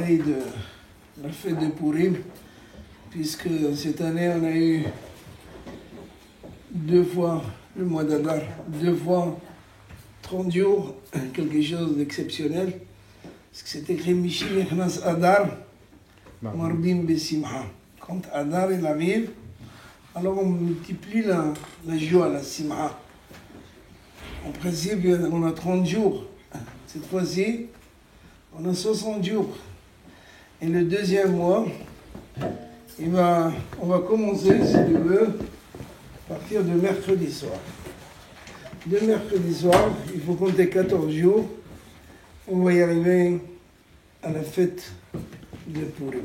veille de la fête de Purim, puisque cette année on a eu 2 fois le mois d'Adar, 2 fois 30 jours, quelque chose d'exceptionnel, parce que c'est écrit Mishi Nechnas Adar, Marbim Besimha. Quand Adar il arrive, alors on multiplie la joie, la simha. En principe, on a 30 jours. Cette fois-ci, on a 60 jours. Et le deuxième mois, on va commencer, si tu veux, à partir de mercredi soir. De mercredi soir, il faut compter 14 jours. On va y arriver à la fête de Purim.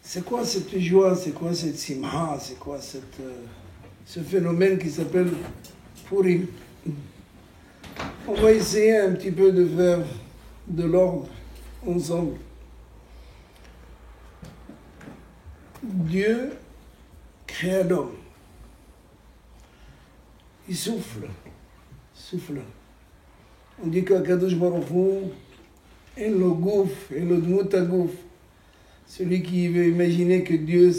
C'est quoi cette joie, c'est quoi cette simha, c'est quoi ce phénomène qui s'appelle Purim? On va essayer un petit peu de faire de l'ordre ensemble. Dieu créa l'homme. Il souffle. On dit qu'Akadosh Baruch Hu est le gouf, et le dmoutagouf. Celui qui veut imaginer que Dieu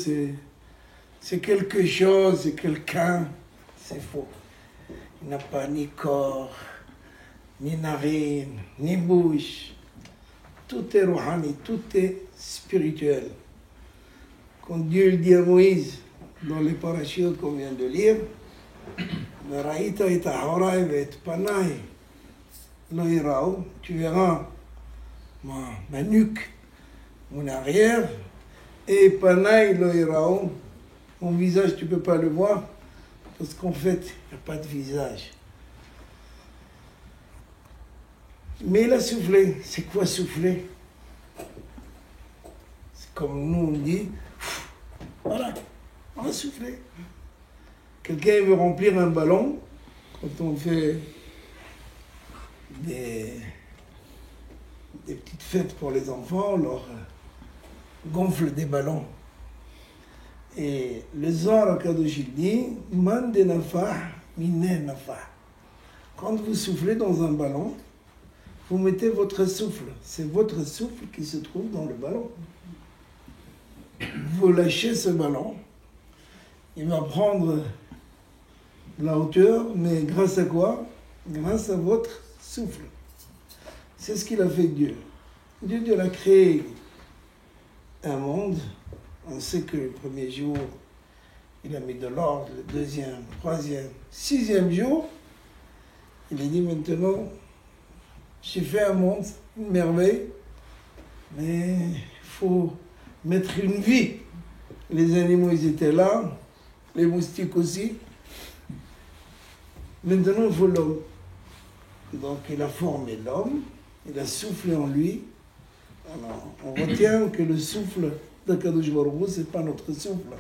c'est quelque chose, c'est quelqu'un, c'est faux. Il n'a pas ni corps, ni narine, ni bouche. Tout est rouhani, tout est spirituel. Quand Dieu le dit à Moïse, dans les parachutes qu'on vient de lire, tu verras ma nuque, mon arrière, et Panaï Loïraou, mon visage, tu ne peux pas le voir, parce qu'en fait, il n'y a pas de visage. Mais il a soufflé. C'est quoi souffler? C'est comme nous on dit, voilà, on a soufflé. Quelqu'un veut remplir un ballon, quand on fait des petites fêtes pour les enfants, on leur gonfle des ballons. Et le Zohar HaKadosh dit, Man de nafah, mine nafah. Quand vous soufflez dans un ballon, vous mettez votre souffle. C'est votre souffle qui se trouve dans le ballon. Vous lâchez ce ballon, il va prendre la hauteur, mais grâce à quoi? Grâce à votre souffle. C'est ce qu'il a fait Dieu. Dieu a créé un monde. On sait que le premier jour, il a mis de l'ordre, le deuxième, troisième, 6e jour, il a dit maintenant, j'ai fait un monde, une merveille, mais il faut mettre une vie. Les animaux, ils étaient là, les moustiques aussi. Maintenant, il faut l'homme. Donc, il a formé l'homme, il a soufflé en lui. Alors, on retient que le souffle d'Akadosh Baruch Hu, c'est pas notre souffle.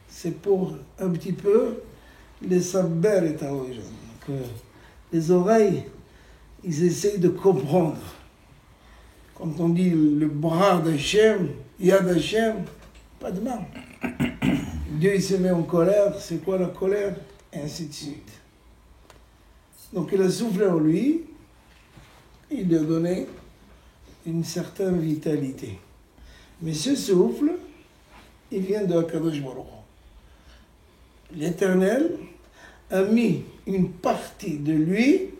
C'est pour un petit peu les saber et taouj. Les oreilles, ils essayent de comprendre. Quand on dit le bras d'Hachem, Yad Hachem, pas de mal. Dieu, il se met en colère. C'est quoi la colère? Et ainsi de suite. Donc, il a soufflé en lui. Il lui a donné une certaine vitalité. Mais ce souffle, il vient de Akadosh Baruch Hu. L'Éternel a mis une partie de lui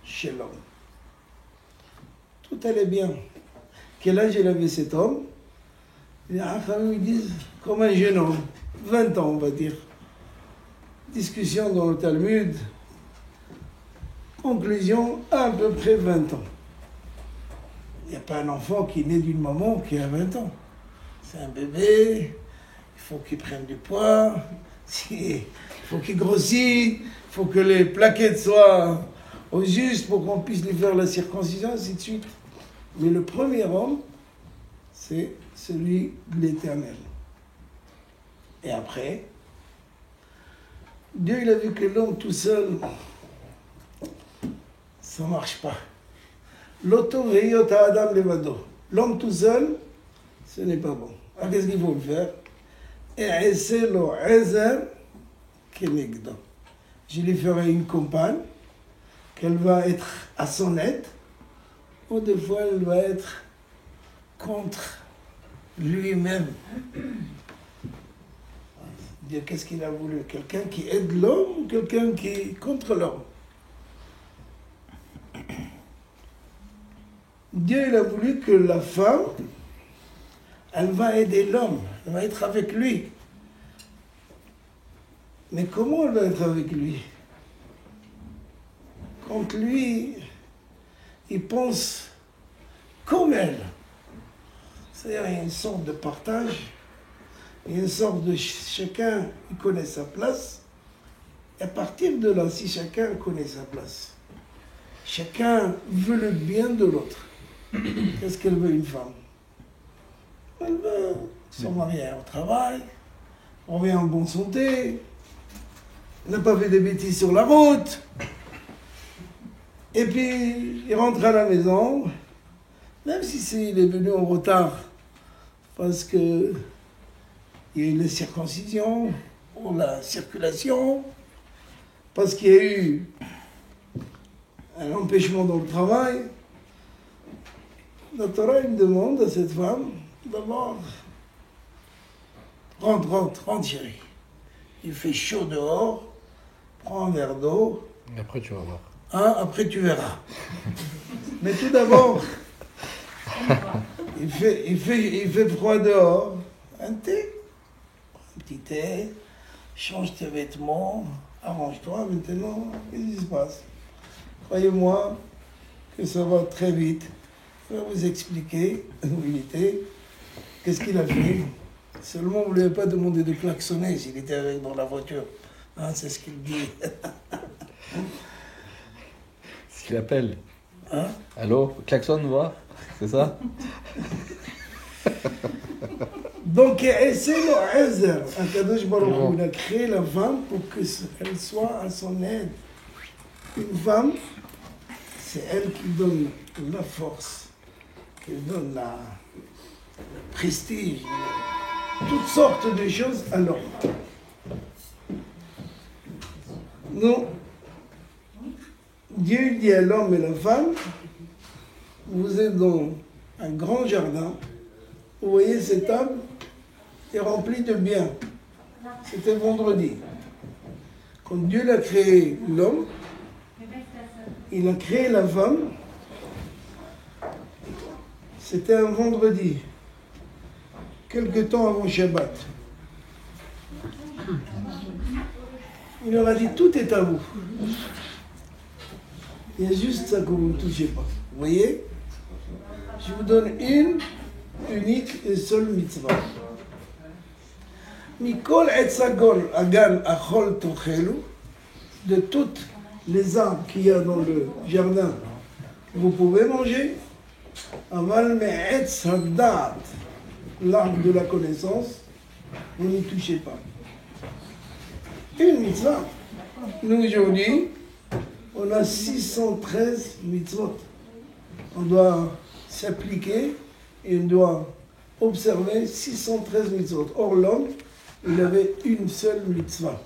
chez l'homme. Tout allait bien. Quel âge il avait cet homme? Les Hachamim disent comme un jeune homme, 20 ans on va dire. Discussion dans le Talmud. Conclusion, à peu près 20 ans. Il n'y a pas un enfant qui est né d'une maman qui a 20 ans. C'est un bébé, il faut qu'il prenne du poids, il faut qu'il grossisse, il faut que les plaquettes soient au juste pour qu'on puisse lui faire la circoncision, ainsi de suite. Mais le premier homme, c'est celui de l'Éternel. Et après, Dieu il a vu que l'homme tout seul, ça ne marche pas. L'auto veillota Adam levado. L'homme tout seul, ce n'est pas bon. Alors qu'est-ce qu'il faut faire? Et esselo ezer kenegdo. Je lui ferai une compagne, qu'elle va être à son aide, ou des fois elle va être contre lui-même. Dieu, qu'est-ce qu'il a voulu? Quelqu'un qui aide l'homme ou quelqu'un qui est contre l'homme? Dieu, il a voulu que la femme, elle va aider l'homme, elle va être avec lui. Mais comment elle va être avec lui? Quand lui, il pense comme elle. C'est-à-dire, il y a une sorte de partage, il y a une sorte de chacun il connaît sa place. Et à partir de là, si chacun connaît sa place, chacun veut le bien de l'autre. Qu'est-ce qu'elle veut une femme? Elle veut se marier au travail, on revient en bonne santé, elle n'a pas fait des bêtises sur la route. Et puis, il rentre à la maison, même si il est venu en retard, parce que il y a eu la circoncision, ou la circulation, parce qu'il y a eu un empêchement dans le travail. La Torah me demande à cette femme, d'abord, rentre chérie. Il fait chaud dehors, prends un verre d'eau. Et après tu vas voir. Hein, après tu verras. Mais tout d'abord, il fait froid dehors. Un thé, un petit thé, change tes vêtements, arrange-toi maintenant. Qu'est-ce qui se passe? Croyez-moi que ça va très vite. Je vais vous expliquer où il était, qu'est-ce qu'il a fait. Seulement, vous ne lui avez pas demandé de klaxonner s'il était avec dans la voiture. Hein, c'est ce qu'il dit. Ce qu'il appelle. Hein? Allô, klaxon, voir? C'est ça? Donc, c'est le Ezer. Akadosh Baruch Hu, il a créé la femme pour qu'elle soit à son aide. Une femme, c'est elle qui donne la force, qui donne le prestige, toutes sortes de choses à l'homme. Non. Dieu dit à l'homme et la femme, vous êtes dans un grand jardin, vous voyez cette table est remplie de biens. C'était vendredi. Quand Dieu a créé l'homme, il a créé la femme, c'était un vendredi, quelque temps avant Shabbat. Il leur a dit, tout est à vous. Il y a juste ça que vous ne touchez pas. Vous voyez? Je vous donne une unique et seule mitzvah. Mikol etzagol agan achol tochelu, de toutes les arbres qu'il y a dans le jardin, vous pouvez manger. Aval me'etz haddat, l'arbre de la connaissance, vous n'y touchez pas. Une mitzvah. Nous aujourd'hui, on a 613 mitzvot. On doit s'appliquer et on doit observer 613 mitzvot. Or, l'homme, il avait une seule mitzvah.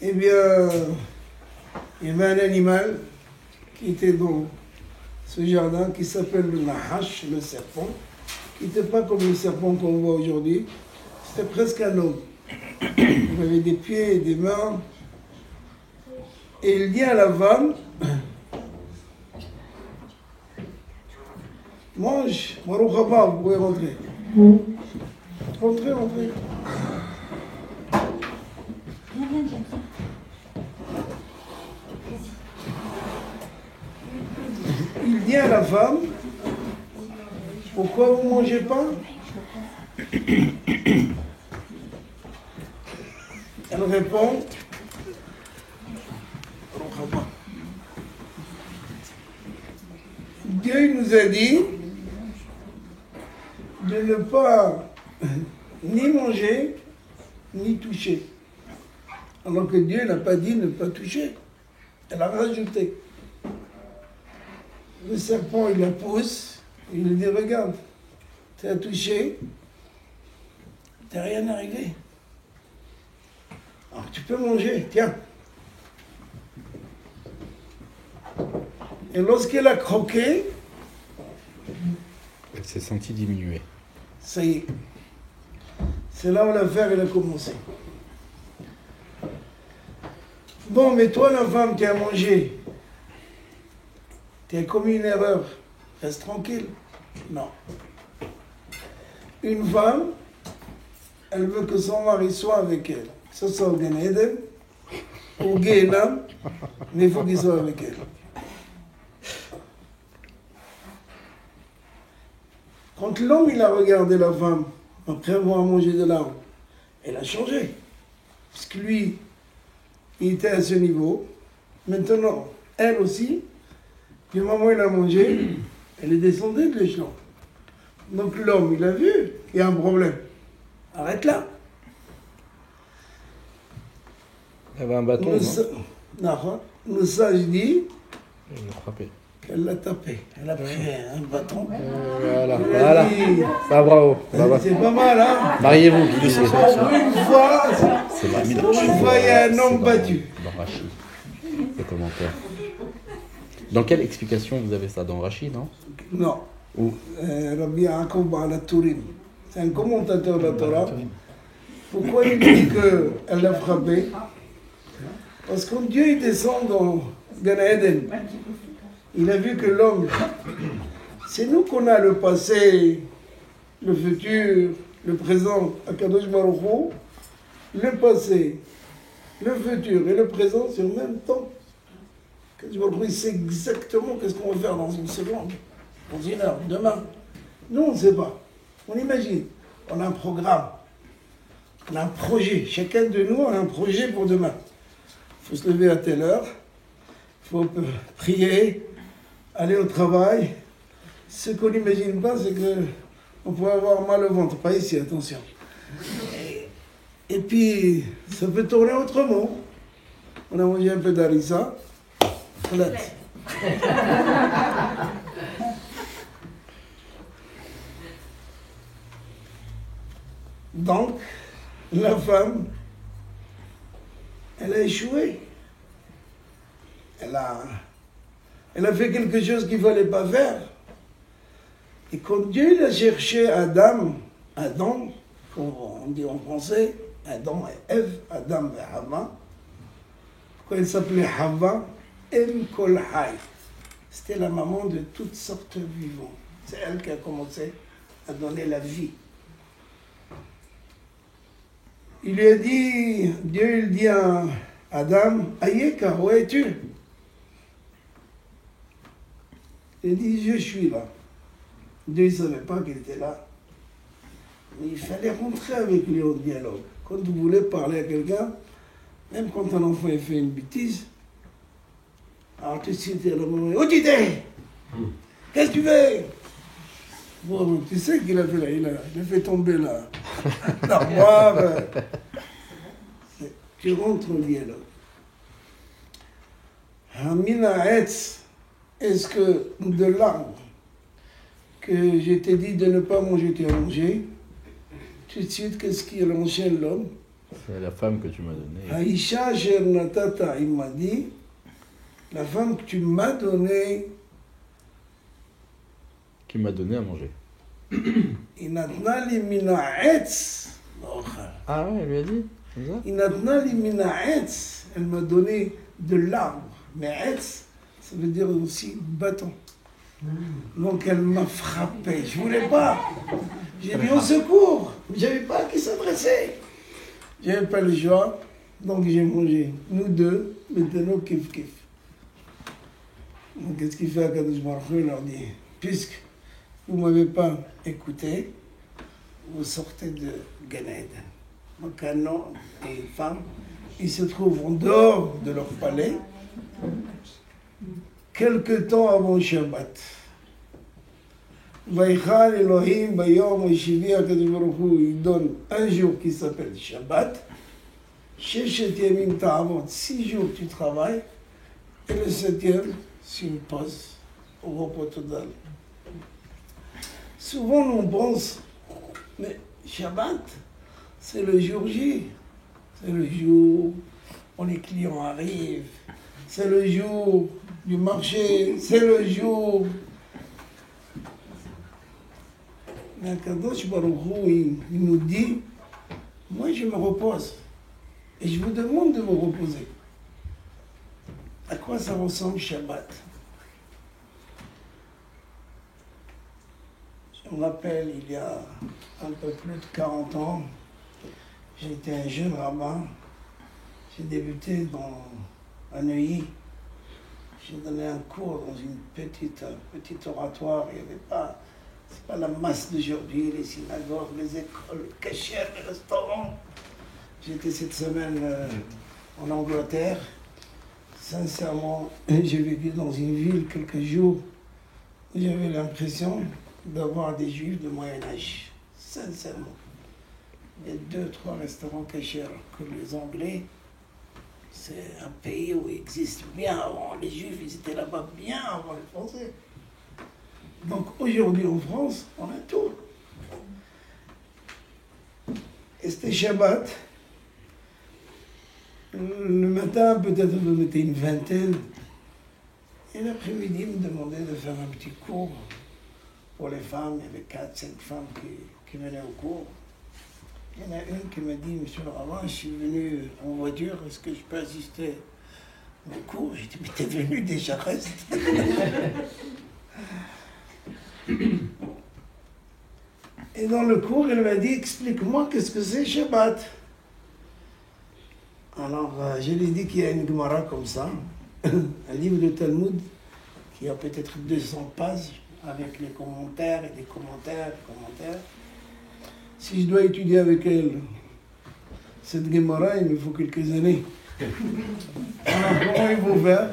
Eh bien, il y avait un animal qui était dans ce jardin qui s'appelle le Nahash, le serpent, qui n'était pas comme le serpent qu'on voit aujourd'hui, c'était presque un homme. Il avait des pieds et des mains. Et il dit à la femme, mange, Baruch haba, vous pouvez rentrer. Rentrez. Il dit à la femme, pourquoi vous ne mangez pas? Elle répond, Dieu nous a dit de ne pas ni manger, ni toucher. Alors que Dieu n'a pas dit ne pas toucher. Elle a rajouté. Le serpent, il la pousse, et il lui dit, regarde, tu as touché, tu n'as rien arrivé. Alors tu peux manger, tiens. Et lorsqu'il a croqué, Elle s'est sentie diminuer. ça y est. C'est là où l'affaire elle a commencé. Bon, mais toi, la femme, tu as mangé. Tu as commis une erreur. Reste tranquille. Non. Une femme, elle veut que son mari soit avec elle. Que ce soit au Gan Eden, au Guénam, mais il faut qu'il soit avec elle. Quand l'homme il a regardé la femme, après avoir mangé de l'arbre, elle a changé. Parce que lui, il était à ce niveau. Maintenant, elle aussi, du moment où il a mangé, elle est descendue de l'échelon. Donc l'homme, il a vu qu'il y a un problème. Arrête là. Elle avait un bâton, non? Le sage dit Elle l'a frappé. qu'elle l'a tapé. Elle a pris un bâton. Voilà, Elle a voilà. dit- Ça, bravo. C'est pas mal, hein? Mariez-vous. Pour une fois, C'est la pour une fois, il y a un homme battu. Dans Rachid, le commentaire. Dans quelle explication vous avez ça? Dans Rachid, non? Non. Où? Rabbi Yaakov al-Turin. C'est un commentateur de la Torah. Pourquoi il dit qu'elle l'a frappé? Parce que quand Dieu il descend dans Gan Eden, il a vu que l'homme, c'est nous qu'on a le passé, le futur, le présent, Akadosh Baruch Hu, le passé, le futur et le présent, c'est en même temps. Akadosh Baruch Hu, il sait exactement qu'est-ce qu'on va faire dans une seconde, dans une heure, demain. Nous, on ne sait pas. On imagine. On a un programme. On a un projet. Chacun de nous a un projet pour demain. Il faut se lever à telle heure. Il faut prier, aller au travail. Ce qu'on n'imagine pas, c'est qu'on pourrait avoir mal au ventre. Pas ici, attention. Et puis, ça peut tourner autrement. On a mangé un peu d'harissa. Voilà. Donc, la femme, elle a échoué. Elle a fait quelque chose qu'il ne fallait pas faire. Et quand Dieu il a cherché Adam, comme on dit en français, Adam et Ève, Adam et Hava, pourquoi elle s'appelait Hava? Em Kol Hay. C'était la maman de toutes sortes de vivants. C'est elle qui a commencé à donner la vie. Il lui a dit, Dieu il dit à Adam, Ayeka, où es-tu? Il dit, je suis là. Dieu ne savait pas qu'il était là. Mais il fallait rentrer avec lui en dialogue. Quand vous voulez parler à quelqu'un, même quand un enfant fait une bêtise, alors tout de suite, il y a le moment, où tu es? Qu'est-ce que tu veux? Bon, tu sais qu'il a fait là, il a fait tomber l'armoire. Tu rentres au dialogue. Hamina Etz, est-ce que de l'arbre que je t'ai dit de ne pas manger, tu as mangé? Tout de suite, qu'est-ce qu'il enchaîne l'homme? C'est la femme que tu m'as donnée. Aïcha Shernatata, il m'a dit, la femme que tu m'as donnée, Qui m'a donné à manger. Inatna li mina etz. Ah ouais, elle lui a dit comme ça? Inatna li mina etz. Elle m'a donné de l'arbre. Mais etz, ça veut dire aussi bâton. Donc elle m'a frappé. Je voulais pas. J'ai dit au secours. Je n'avais pas à qui s'adresser. J'avais pas le choix. Donc j'ai mangé. Nous deux, maintenant kiff kiff. Donc qu'est-ce qu'il fait à Kadosh Baruch Hu? Il leur dit, puisque vous ne m'avez pas écouté, vous sortez de Gan Eden. Donc un homme et une femme, ils se trouvent en dehors de leur palais, quelque temps avant Shabbat. Vaïchal Elohim Bayom Eshivi Akadosh Baruch Hu, il donne un jour qui s'appelle Shabbat. Sheshet Yamim Ta'avot, 6 jours tu travailles, et le 7e, c'est une pause au repos total. Souvent, on pense, mais Shabbat, c'est le jour J. C'est le jour où les clients arrivent. c'est le jour du marché, c'est le jour. Mais Kadosh Baruch Hu, il nous dit, moi je me repose. Et je vous demande de vous reposer. À quoi ça ressemble Shabbat? Je me rappelle, il y a un peu plus de 40 ans, j'étais un jeune rabbin. J'ai débuté à Neuilly. J'ai donné un cours dans une petite oratoire. Il n'y avait pas, c'est pas la masse d'aujourd'hui, les synagogues, les écoles, les cachets, les restaurants. J'étais cette semaine en Angleterre. Sincèrement, j'ai vécu dans une ville quelques jours où j'avais l'impression d'avoir des juifs de Moyen-Âge. Sincèrement. Il y a 2-3 restaurants cachers que les Anglais. C'est un pays où il existe bien avant. Les Juifs, ils étaient là-bas bien avant les Français. Donc aujourd'hui en France, on a tout. Et c'était Shabbat. Le matin, peut-être on était une vingtaine. Et l'après-midi, ils me demandaient de faire un petit cours pour les femmes. Il y avait 4-5 femmes qui venaient au cours. Il y en a une qui m'a dit, monsieur le rabbin, je suis venu en voiture, est-ce que je peux assister au cours? J'ai dit, mais t'es venu déjà, reste. Et dans le cours, elle m'a dit, explique-moi qu'est-ce que c'est Shabbat. Alors, je lui ai dit qu'il y a une Gemara comme ça, un livre de Talmud qui a peut-être 200 pages, avec les commentaires et des commentaires. Si je dois étudier avec elle cette Gemara, il me faut quelques années. Alors, comment il faut faire?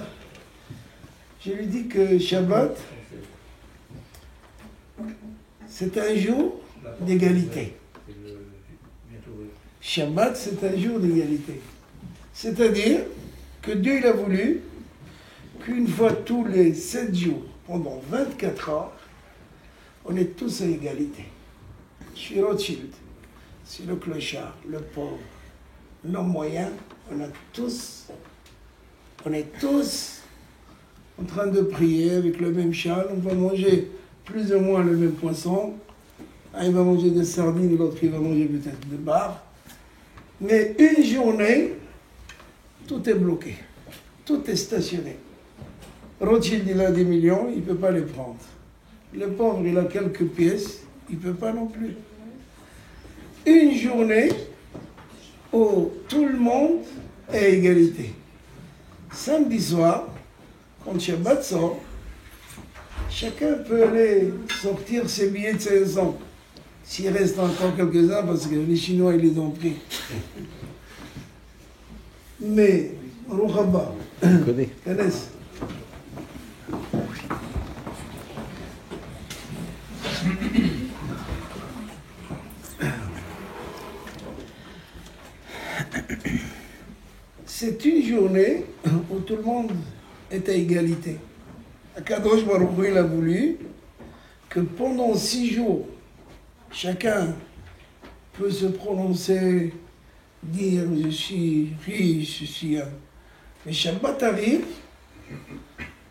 Je lui dis que Shabbat, c'est un jour d'égalité. Shabbat, c'est un jour d'égalité. C'est-à-dire que Dieu il a voulu qu'une fois tous les 7 jours, pendant 24 heures, on est tous à égalité. Je suis Rothschild, c'est le clochard, le pauvre, l'homme moyen, on est tous en train de prier avec le même châle, on va manger plus ou moins le même poisson, un il va manger des sardines, l'autre il va manger peut-être des bars, mais une journée, tout est bloqué, tout est stationné. Rothschild il a des millions, il ne peut pas les prendre. Le pauvre il a quelques pièces, il ne peut pas non plus. Une journée où tout le monde est à égalité. Samedi soir, quand Shabbat sort, chacun peut aller sortir ses billets de 500. S'il reste encore quelques-uns, parce que les Chinois, ils les ont pris. Mais, Rouhaba, connaissent. C'est une journée où tout le monde est à égalité. Akadosh Baruch Hu, il a voulu que pendant 6 jours, chacun peut se prononcer, dire je suis riche, je suis un. Mais Shabbat arrive,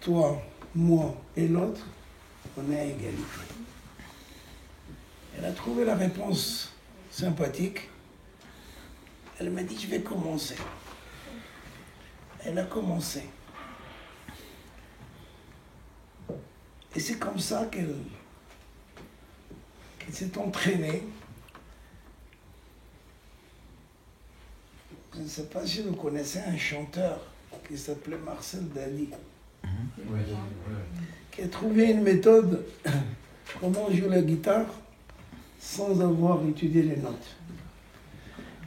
toi, moi et l'autre, on est à égalité. Elle a trouvé la réponse sympathique. Elle m'a dit, je vais commencer. Elle a commencé. Et c'est comme ça qu'elle s'est entraînée. Je ne sais pas si vous connaissez un chanteur qui s'appelait Marcel Dali, qui a trouvé une méthode comment jouer la guitare sans avoir étudié les notes.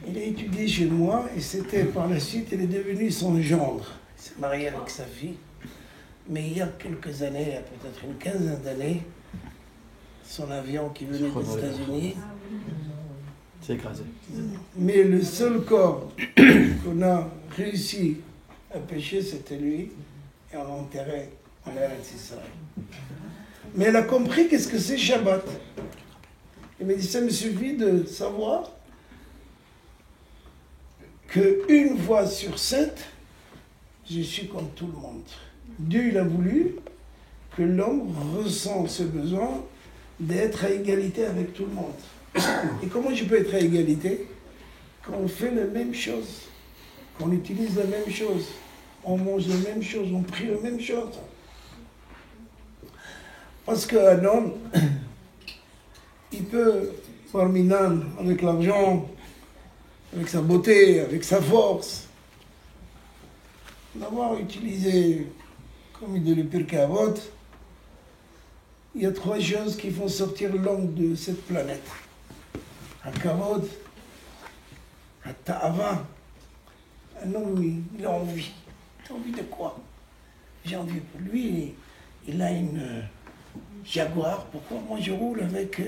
Il a étudié chez moi et c'était par la suite, il est devenu son gendre. Il s'est marié avec sa fille. Mais il y a quelques années, il y a peut-être une quinzaine d'années, son avion qui venait des États-Unis s'est écrasé. Mais le seul corps qu'on a réussi à pêcher, c'était lui, et on l'a enterré en Eretz Israël. Mais elle a compris qu'est-ce que c'est Shabbat. Elle m'a dit, ça me suffit de savoir qu'une fois sur 7, je suis comme tout le monde. Dieu, il a voulu que l'homme ressent ce besoin d'être à égalité avec tout le monde. Et comment je peux être à égalité? Quand on fait la même chose, qu'on utilise la même chose, on mange la même chose, on prie la même chose. Parce qu'un homme, il peut, parmi nous, avec l'argent, avec sa beauté, avec sa force, d'avoir utilisé, comme il dit le Pirkei Avot, il y a 3 choses qui font sortir l'homme de cette planète. Hakavod, Ta'ava. Un homme, il a envie. Tu as envie de quoi? J'ai envie pour lui. Il a une Jaguar. Pourquoi moi je roule avec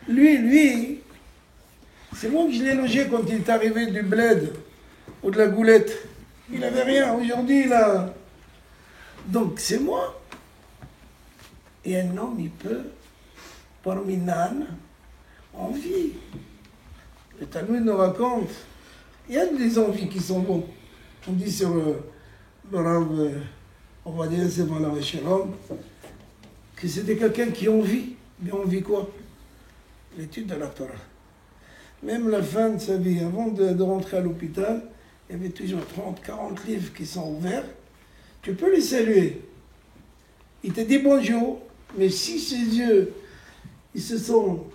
lui, c'est moi que je l'ai logé quand il est arrivé du bled ou de la goulette. Il n'avait rien. Aujourd'hui, il a... Donc, c'est moi. Et un homme, il peut, parmi Nan, envie. Le Talmud nous raconte, il y a des envies qui sont bonnes. On dit sur le Rav, on va dire, c'est dans la Shalom, que c'était quelqu'un qui envie. Mais envie quoi? L'étude de la Torah. Même la fin de sa vie, avant de rentrer à l'hôpital, il y avait toujours 30, 40 livres qui sont ouverts. Tu peux les saluer. Il te dit bonjour, mais si ses yeux, ils se sont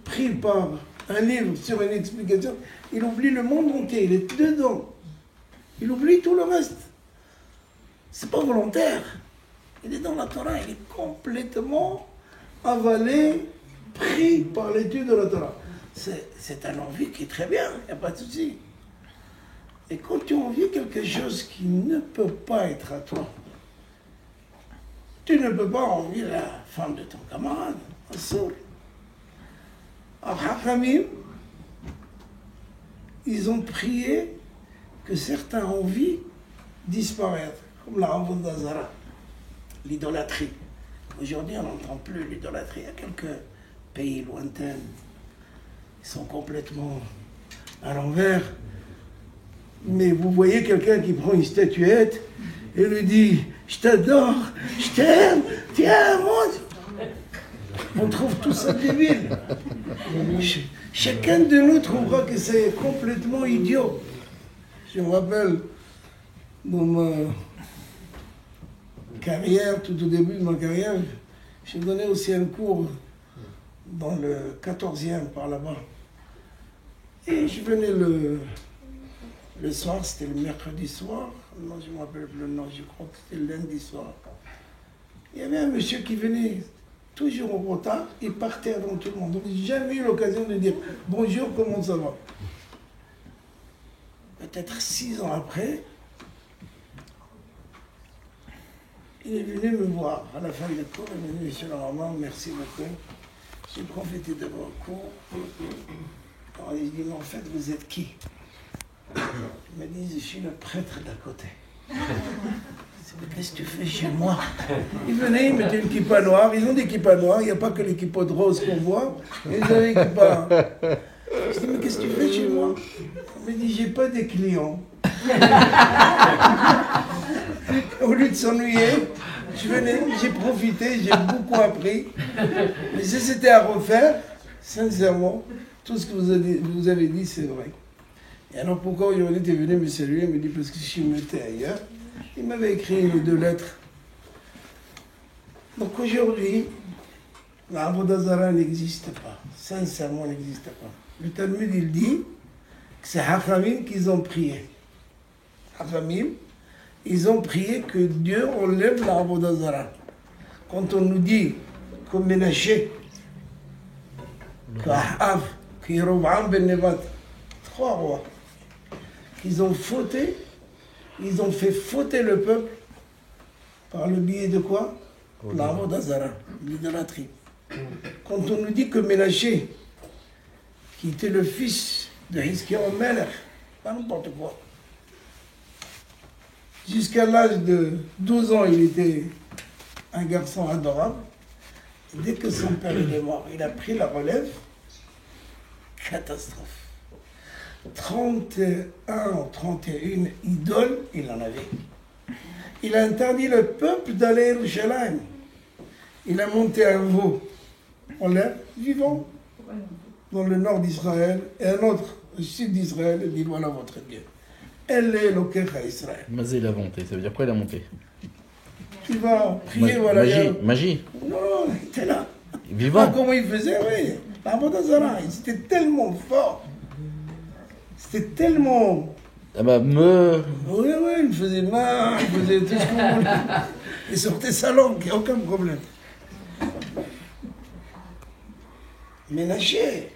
pris par un livre sur une explication, il oublie le monde entier, il est dedans. Il oublie tout le reste. C'est pas volontaire. Il est dans la Torah, il est complètement avalé, pris par l'étude de la Torah. C'est un envie qui est très bien, il n'y a pas de souci. Et quand tu envies quelque chose qui ne peut pas être à toi, tu ne peux pas envier la femme de ton camarade, un seul. Alors, Hachamim, ils ont prié que certaines envies disparaissent, comme la Avodah Zara, l'idolâtrie. Aujourd'hui, on n'entend plus l'idolâtrie. Il y a quelques pays lointains, ils sont complètement à l'envers. Mais vous voyez quelqu'un qui prend une statuette et lui dit « Je t'adore, je t'aime, tiens, moi !» On trouve tout ça débile. Chacun de nous trouvera que c'est complètement idiot. Je me rappelle, dans ma carrière, tout au début de ma carrière, j'ai donné aussi un cours dans le 14e par là-bas. Et je venais le soir, c'était le mercredi soir, non, je ne me rappelle plus le nom, je crois que c'était le lundi soir. Il y avait un monsieur qui venait toujours en retard, il partait avant tout le monde. Donc, j'ai jamais eu l'occasion de dire bonjour, comment ça va? Peut-être 6 ans après, il est venu me voir à la fin du cours. Il m'a dit, monsieur le Raman, merci beaucoup. J'ai profité de vos cours. Alors, il dit, mais en fait, vous êtes qui? Il m'a dit, je suis le prêtre d'à côté. Qu'est-ce que tu fais chez moi? Ils venaient, ils mettaient une kippa noire. Ils ont des kippas noirs. Il n'y a pas que les kippas de rose qu'on voit. Ils avaient des kippas. Je dis, mais qu'est-ce que tu fais chez moi? Il m'a dit, j'ai pas des clients. Au lieu de s'ennuyer, je venais, j'ai profité, j'ai beaucoup appris. Mais si c'était à refaire, sincèrement, tout ce que vous avez dit, c'est vrai. Et alors pourquoi aujourd'hui tu es venu me saluer? Il me dit, parce que si je m'étais ailleurs, il m'avait écrit 1 ou 2 lettres. Donc aujourd'hui, la Avodah Zara n'existe pas. Sincèrement, n'existe pas. Le Talmud, il dit que c'est Hachamim qu'ils ont prié. Hachamim, ils ont prié que Dieu enlève la Avodah Zara. Quand on nous dit que Ménaché, qu'Ahav, qu'Yerovam ben Nevat, 3 rois, qu'ils ont fauté, ils ont fait fauter le peuple par le biais de quoi? La Avodah Zara, l'idolâtrie. Quand on nous dit que Ménaché, qui était le fils de Hiskiyahu Melech, pas n'importe quoi, jusqu'à l'âge de 12 ans, il était un garçon adorable. Et dès que son père est mort, il a pris la relève. Catastrophe. 31 ou 31 idoles, il en avait. il a interdit le peuple d'aller à Yerushalayim. Il a monté un veau en l'air, vivant, dans le nord d'Israël, et un autre au sud d'Israël, et dit voilà votre Dieu. Elle est l'Okecha Israël. Mazé, il a monté. Ça veut dire quoi, il a monté? Tu vas prier, voilà. Magie. Non, il était là. Vivant. Ah, comment il faisait, oui. La Vodazara, c'était tellement fort. C'était tellement. Ah bah, me. Oui, il faisait mal, il faisait tout ce qu'on voulait. Il sortait sa langue, il n'y a aucun problème. Ménaché.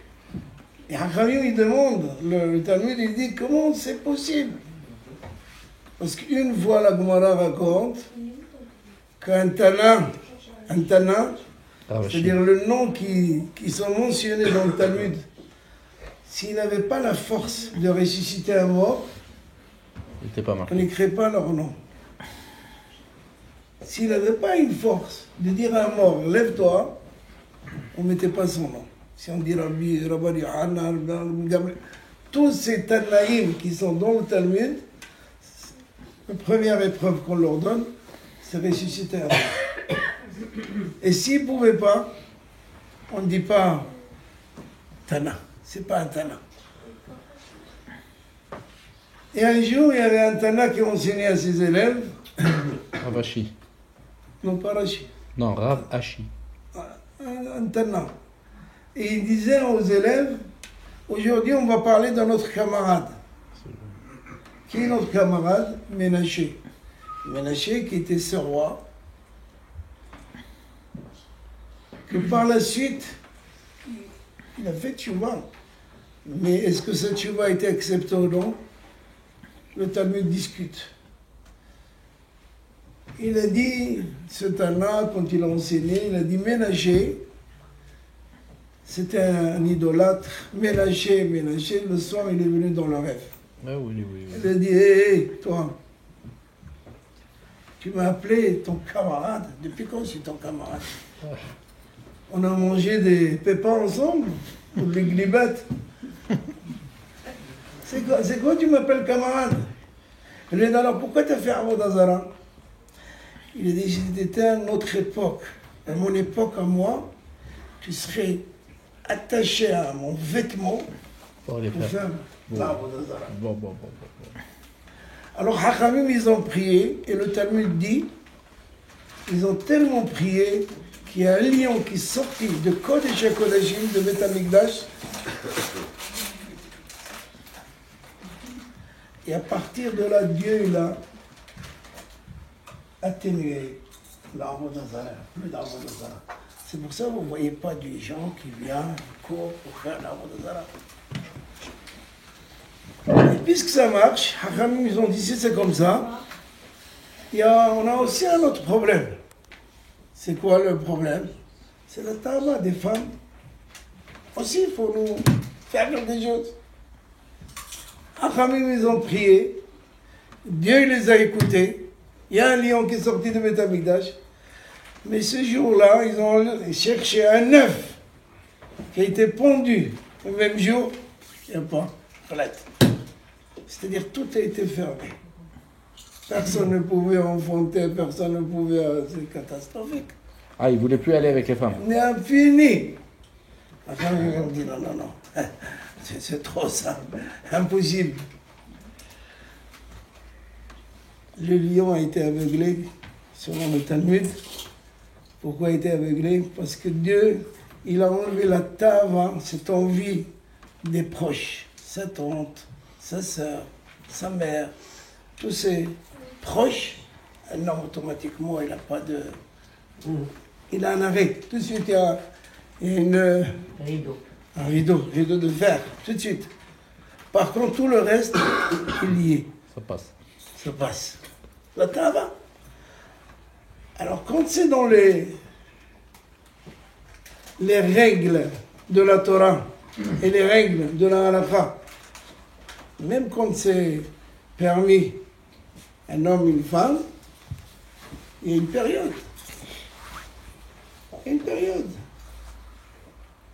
Et Hachamim, il demande, le Talmud, il dit comment c'est possible? Parce qu'une fois la Gemara raconte qu'un Tana, c'est-à-dire le nom qui sont mentionnés dans le Talmud, s'il n'avait pas la force de ressusciter un mort, il n'était pas marqué. on n'écrit pas leur nom. S'il n'avait pas une force de dire à un mort, lève-toi, on ne mettait pas son nom. Si on dit Rabbi Yohanan, tous ces Tanaïm qui sont dans le Talmud, la première épreuve qu'on leur donne, c'est ressusciter un mort. Et s'ils ne pouvaient pas, on ne dit pas Tana, c'est pas un Tana. Et un jour, il y avait un Tana qui enseignait à ses élèves. Rav Ashi. Non, pas Rashi. Non, Rav Ashi. Un Tana. Et il disait aux élèves, aujourd'hui on va parler de notre camarade. Qui est notre camarade? Ménaché. Ménaché qui était ce roi, que par la suite, il a fait tchouva. Mais est-ce que cette tchouva a été acceptée ou non? Le Talmud discute. Il a dit, ce Tana, quand il a enseigné, il a dit Ménaché, c'était un idolâtre, Ménaché, le soir il est venu dans le rêve. Ah oui. Il a dit, hé, toi, tu m'as appelé ton camarade. Depuis quand je suis ton camarade? On a mangé des pépins ensemble, ou des glibettes. C'est quoi tu m'appelles camarade? Il lui a dit, alors pourquoi tu as fait Avodazara? Il a dit, si c'était à une autre époque, à mon époque, à moi, tu serais attaché à mon vêtement pour les faire bon. Bon. Alors, Hachamim, ils ont prié, et le Talmud dit, ils ont tellement prié qu'il y a un lion qui est sorti de Kodesh HaKodashim, de Beth Amikdash, et à partir de là, Dieu, il a atténué l'arbre d'Azara, plus d'arbre d'Azara. C'est pour ça que vous ne voyez pas des gens qui viennent, courent pour faire l'arbre d'Azara. Et puisque ça marche, Hachamim, ils ont dit si c'est comme ça, on a aussi un autre problème. C'est quoi le problème? C'est la tama des femmes. Aussi, il faut nous faire des choses. Hachamim, ils ont prié. Dieu il les a écoutés. Il y a un lion qui est sorti de Beth Amikdash. Mais ce jour-là, ils ont cherché un œuf qui a été pondu le même jour. Il n'y a pas. C'est-à-dire tout a été fermé. Personne ne pouvait enfanter, personne ne pouvait... C'est catastrophique. Ah, il ne voulait plus aller avec les femmes. On est infini. Enfin, ils ont dit non. C'est trop ça. Impossible. Le lion a été aveuglé, selon le Talmud. Pourquoi il a été aveuglé? Parce que Dieu, il a enlevé la tava, cette envie des proches, sa tante, sa sœur, sa mère, tous ses proches. Un homme, automatiquement, il n'a pas de... Il a un arrêt. Tout de suite, il y a un rideau de verre, tout de suite. Par contre, tout le reste, il y est. Ça passe. La tava. Alors, quand c'est dans les règles de la Torah et les règles de la halakha, même quand c'est permis un homme, une femme, il y a une période.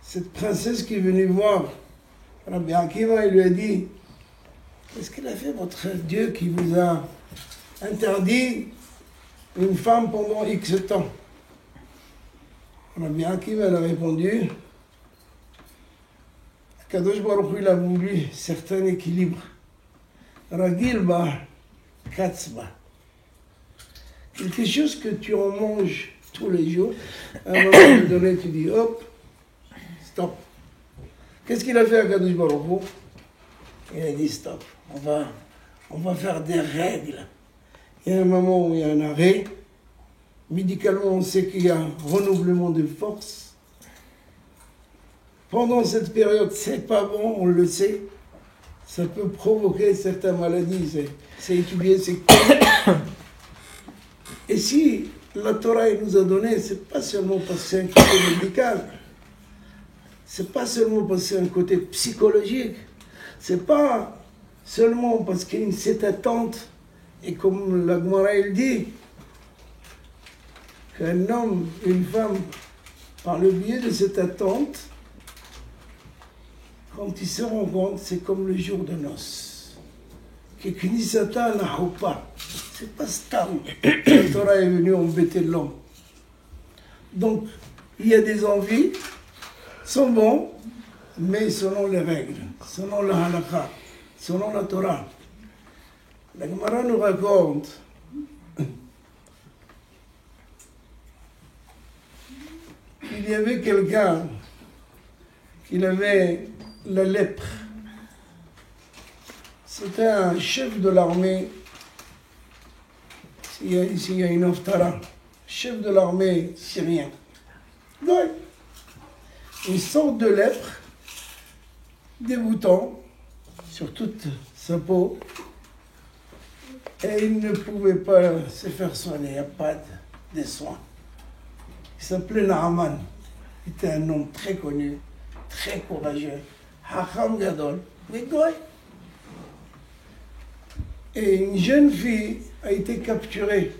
Cette princesse qui est venue voir Rabbi Akiva, il lui a dit, qu'est-ce qu'il a fait votre Dieu qui vous a interdit une femme pendant X temps. Rabbi Akiva elle a répondu, Kadosh Baruch Hu, il a voulu certain équilibre. Ragil ba, katz ba. Quelque chose que tu en manges tous les jours, à un moment donné, tu dis hop, stop. Qu'est-ce qu'il a fait à Kadosh Baruch Hu? Il a dit stop, on va faire des règles. Il y a un moment où il y a un arrêt. Médicalement, on sait qu'il y a un renouvellement de force. Pendant cette période, c'est pas bon, on le sait. Ça peut provoquer certaines maladies. C'est étudié, c'est connu. Et si la Torah nous a donné, c'est pas seulement parce que c'est un côté médical. C'est pas seulement parce que c'est un côté psychologique. C'est pas seulement parce qu'il y a cette attente. Et comme la Gemara il dit, qu'un homme, une femme, par le biais de cette attente, quand ils se rencontrent, c'est comme le jour de noces. Keknisata nahupa. C'est pas stable. La Torah est venue embêter l'homme. Donc, il y a des envies, sont bons, mais selon les règles, selon la halakha, selon la Torah. La Gemara nous raconte qu'il y avait quelqu'un qui avait la lèpre. C'était un chef de l'armée. Ici, il y a une oftara. Chef de l'armée syrien. Ouais. Une sorte de lèpre, dégoûtant sur toute sa peau. Et il ne pouvait pas se faire soigner, il n'y a pas de soins. Il s'appelait Naaman. Il était un homme très connu, très courageux. Hacham Gadol, mais goy. Et une jeune fille a été capturée.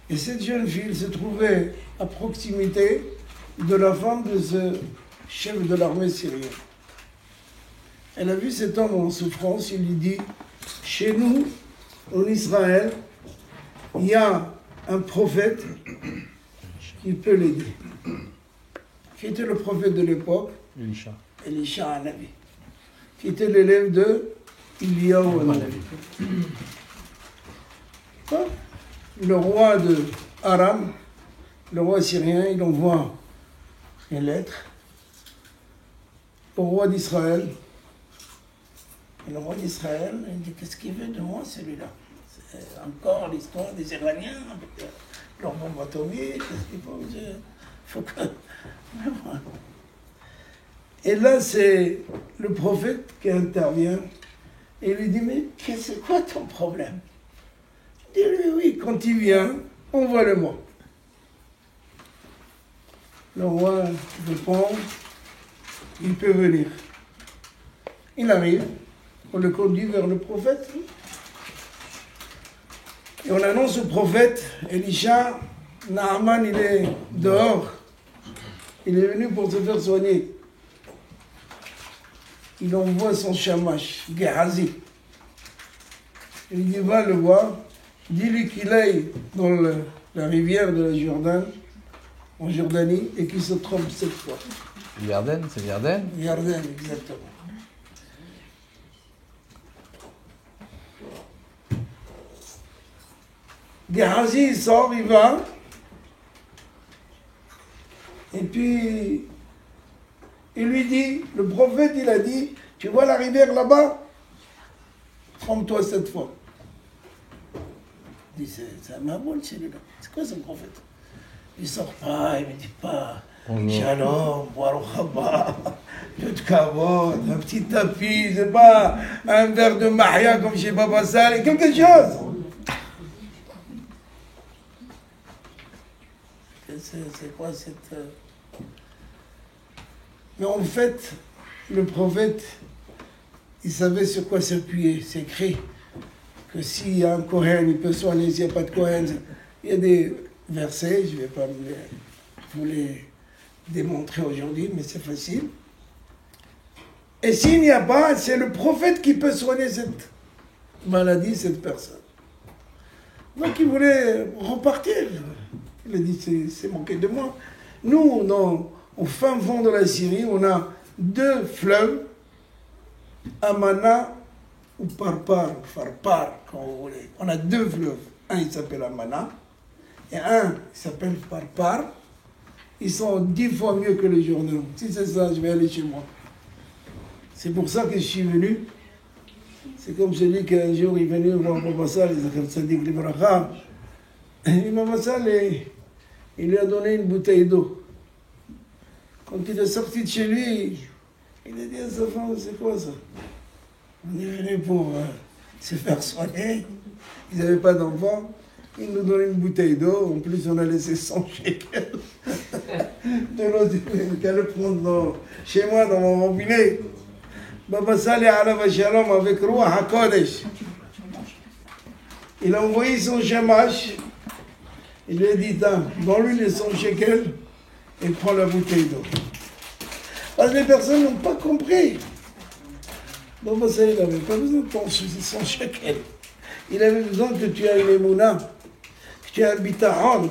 Et cette jeune fille se trouvait à proximité de la femme de ce chef de l'armée syrienne. Elle a vu cet homme en souffrance, il lui dit, chez nous, en Israël, il y a un prophète qui peut l'aider. Qui était le prophète de l'époque? Elisha Hanavi. Qui était l'élève de Eliyahu Hanavi. Le roi de Aram, le roi syrien, il envoie une lettre au roi d'Israël. Et le roi d'Israël, il dit, qu'est-ce qu'il veut de moi, celui-là? C'est encore l'histoire des Iraniens, avec leur bombe atomique, qu'est-ce qu'il faut que... Et là, c'est le prophète qui intervient, et il lui dit, mais c'est quoi ton problème? Il dit, oui, quand il vient, envoie-le-moi. Le roi répond, il peut venir. Il arrive. On le conduit vers le prophète. Et on annonce au prophète, Elisha, Naaman, il est dehors. Il est venu pour se faire soigner. Il envoie son shamash, Gehazi. Il dit, va le voir. Dis-lui qu'il aille dans la rivière de la Jordan, en Jordanie, et qu'il se trompe cette fois. Yarden, c'est Yarden? Yarden, exactement. Gehazi, il sort, il va. Et puis, il lui dit, le prophète, il a dit, tu vois la rivière là-bas? Trompe-toi cette fois. Il dit, c'est un maboul celui-là. C'est quoi ce prophète? Il sort pas, il me dit pas, Shalom, Baruch haba, tout kavod, un petit tapis, c'est pas un verre de mahia comme chez Baba Sal, quelque chose. C'est quoi cette... Mais en fait, le prophète, il savait sur quoi s'appuyer. C'est écrit que s'il y a un Kohen, il peut soigner, s'il n'y a pas de Kohen. Il y a des versets, je ne vais pas vous les démontrer aujourd'hui, mais c'est facile. Et s'il n'y a pas, c'est le prophète qui peut soigner cette maladie, cette personne. Donc il voulait repartir. Il a dit, c'est manqué de moi. Nous, au fin fond de la Syrie, on a 2 fleuves, Amana ou Farpar, quand vous voulez. On a 2 fleuves. Un, il s'appelle Amana, et un, il s'appelle Farpar. Ils sont 10 fois mieux que les journaux. Si c'est ça, je vais aller chez moi. C'est pour ça que je suis venu. C'est comme celui qu'un jour il est venu voir Baba Sal, il s'est dit Libracha. Et Baba Sal, il lui a donné une bouteille d'eau. Quand il est sorti de chez lui, il a dit à sa femme, c'est quoi ça? On est venu pour se faire soigner. Ils n'avaient pas d'enfant. Ils nous donnent une bouteille d'eau. En plus, on a laissé 100 shekels de l'eau qu'elle le prendre chez moi, dans mon robinet. Baba Saleh Alav Shalom avec Ruach HaKodesh. Il a envoyé son chamash. Il lui a dit, donne-lui les 100 shekels et prends la bouteille d'eau. Parce que les personnes n'ont pas compris. Baba Saleh n'avait pas besoin de ton 100 shekels. Il avait besoin que tu aies une émouna, que tu aies un bitahon,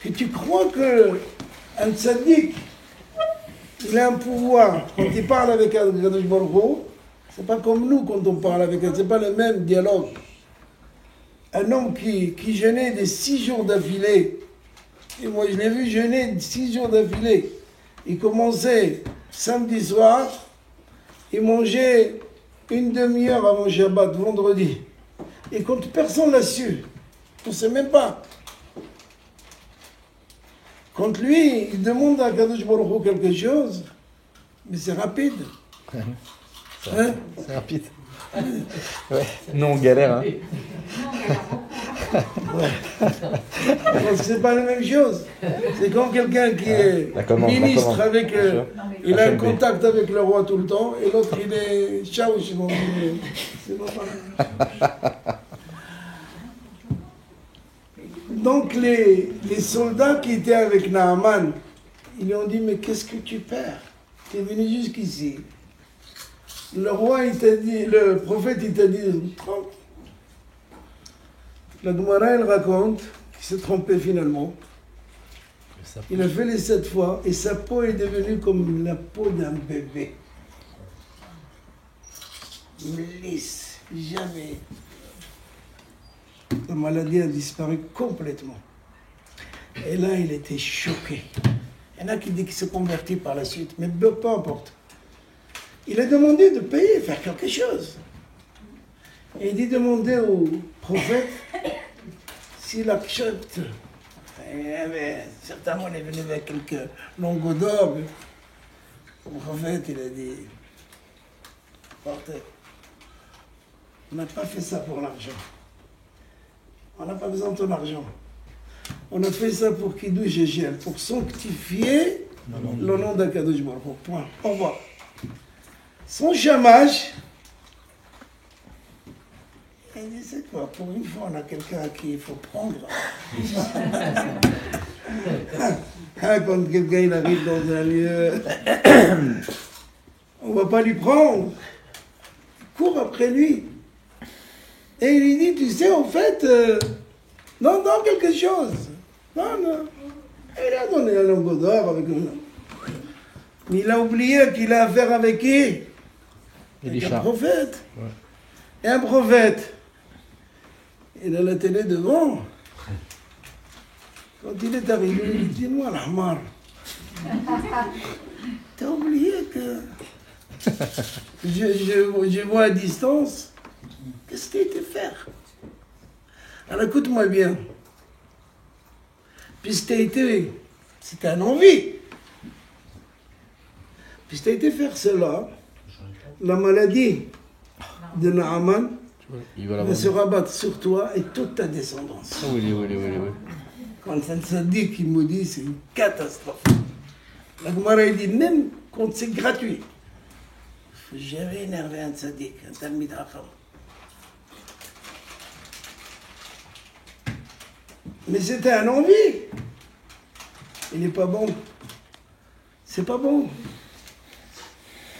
que tu crois qu'un tzaddik, il a un pouvoir. Quand il parle avec un Kadosh Baruch Hu, c'est pas comme nous quand on parle avec un, c'est pas le même dialogue. Un homme qui jeûnait des 6 jours d'affilée, et moi je l'ai vu jeûner 6 jours d'affilée. Il commençait samedi soir, il mangeait une demi-heure avant Shabbat, vendredi. Et quand personne l'a su, on ne sait même pas. Quand lui, il demande à Kadosh Baruch Hu quelque chose, mais c'est rapide. C'est rapide. Ouais. Nous, on galère. Hein. Parce que c'est pas la même chose. C'est comme quelqu'un qui est ministre avec... il a un contact avec le roi tout le temps, et l'autre, il est chaouch. C'est pas pareil. Donc les soldats qui étaient avec Naaman, ils lui ont dit, mais qu'est-ce que tu perds? Tu es venu jusqu'ici. Le roi, il t'a dit, le prophète, il t'a dit, trompe. La Gemara, elle raconte qu'il s'est trompé finalement. Il a fait les 7 fois et sa peau est devenue comme la peau d'un bébé. Lisse, jamais. La maladie a disparu complètement. Et là, il était choqué. Il y en a qui disent qu'il s'est converti par la suite, mais peu importe. Il a demandé de payer, faire quelque chose. Et il dit demander au prophète s'il accepte. Certainement, il est venu avec quelques lingots d'or. Le prophète, il a dit, portez. On n'a pas fait ça pour l'argent. On n'a pas besoin de ton argent. On a fait ça pour Kiddush et Gel, pour sanctifier le nom d'Akadosh Baruch Hu. Point. Au revoir. Son chômage, il dit, c'est quoi, pour une fois, on a quelqu'un à qui il faut prendre. Quand quelqu'un il arrive dans un lieu, on ne va pas lui prendre. Il court après lui. Et il lui dit, tu sais, en fait, non, quelque chose. Non. Et il a donné un lingot d'or avec un... Mais il a oublié qu'il a affaire avec qui? Avec un prophète. Ouais. Et un prophète, il a la télé devant. Quand il est arrivé, il dit, dis-moi, l'Ahmar, t'as oublié que je vois à distance. Qu'est-ce que tu étais faire? Alors écoute-moi bien. Puisque tu as été, c'était un envie. Puisque tu as été faire cela, la maladie de Naaman va se rabattre sur toi et toute ta descendance. Oui. Quand un tzaddik qui me dit, c'est une catastrophe. La Gemara dit, même quand c'est gratuit, il ne faut jamais énerver un tzaddik, un talmid hacham. Mais c'était un envie. Il n'est pas bon. C'est pas bon.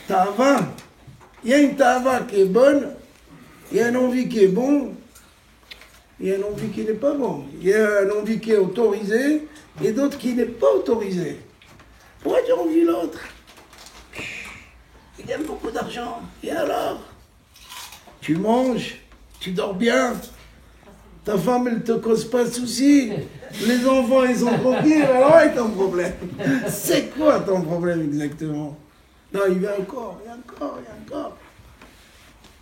Ta'ava. Il y a une ta'ava qui est bonne, il y a une envie qui est bon. Il y a un envie qui n'est pas bon. Il y a un envie qui est autorisé et d'autres qui n'est pas autorisé. Pourquoi tu envies l'autre? Il gagne beaucoup d'argent. Et alors? Tu manges, tu dors bien. Ta femme, elle ne te cause pas de soucis. Les enfants, ils sont tranquilles. Alors, est ton problème? C'est quoi ton problème exactement? Non, il y a encore, il y a encore, il y a encore.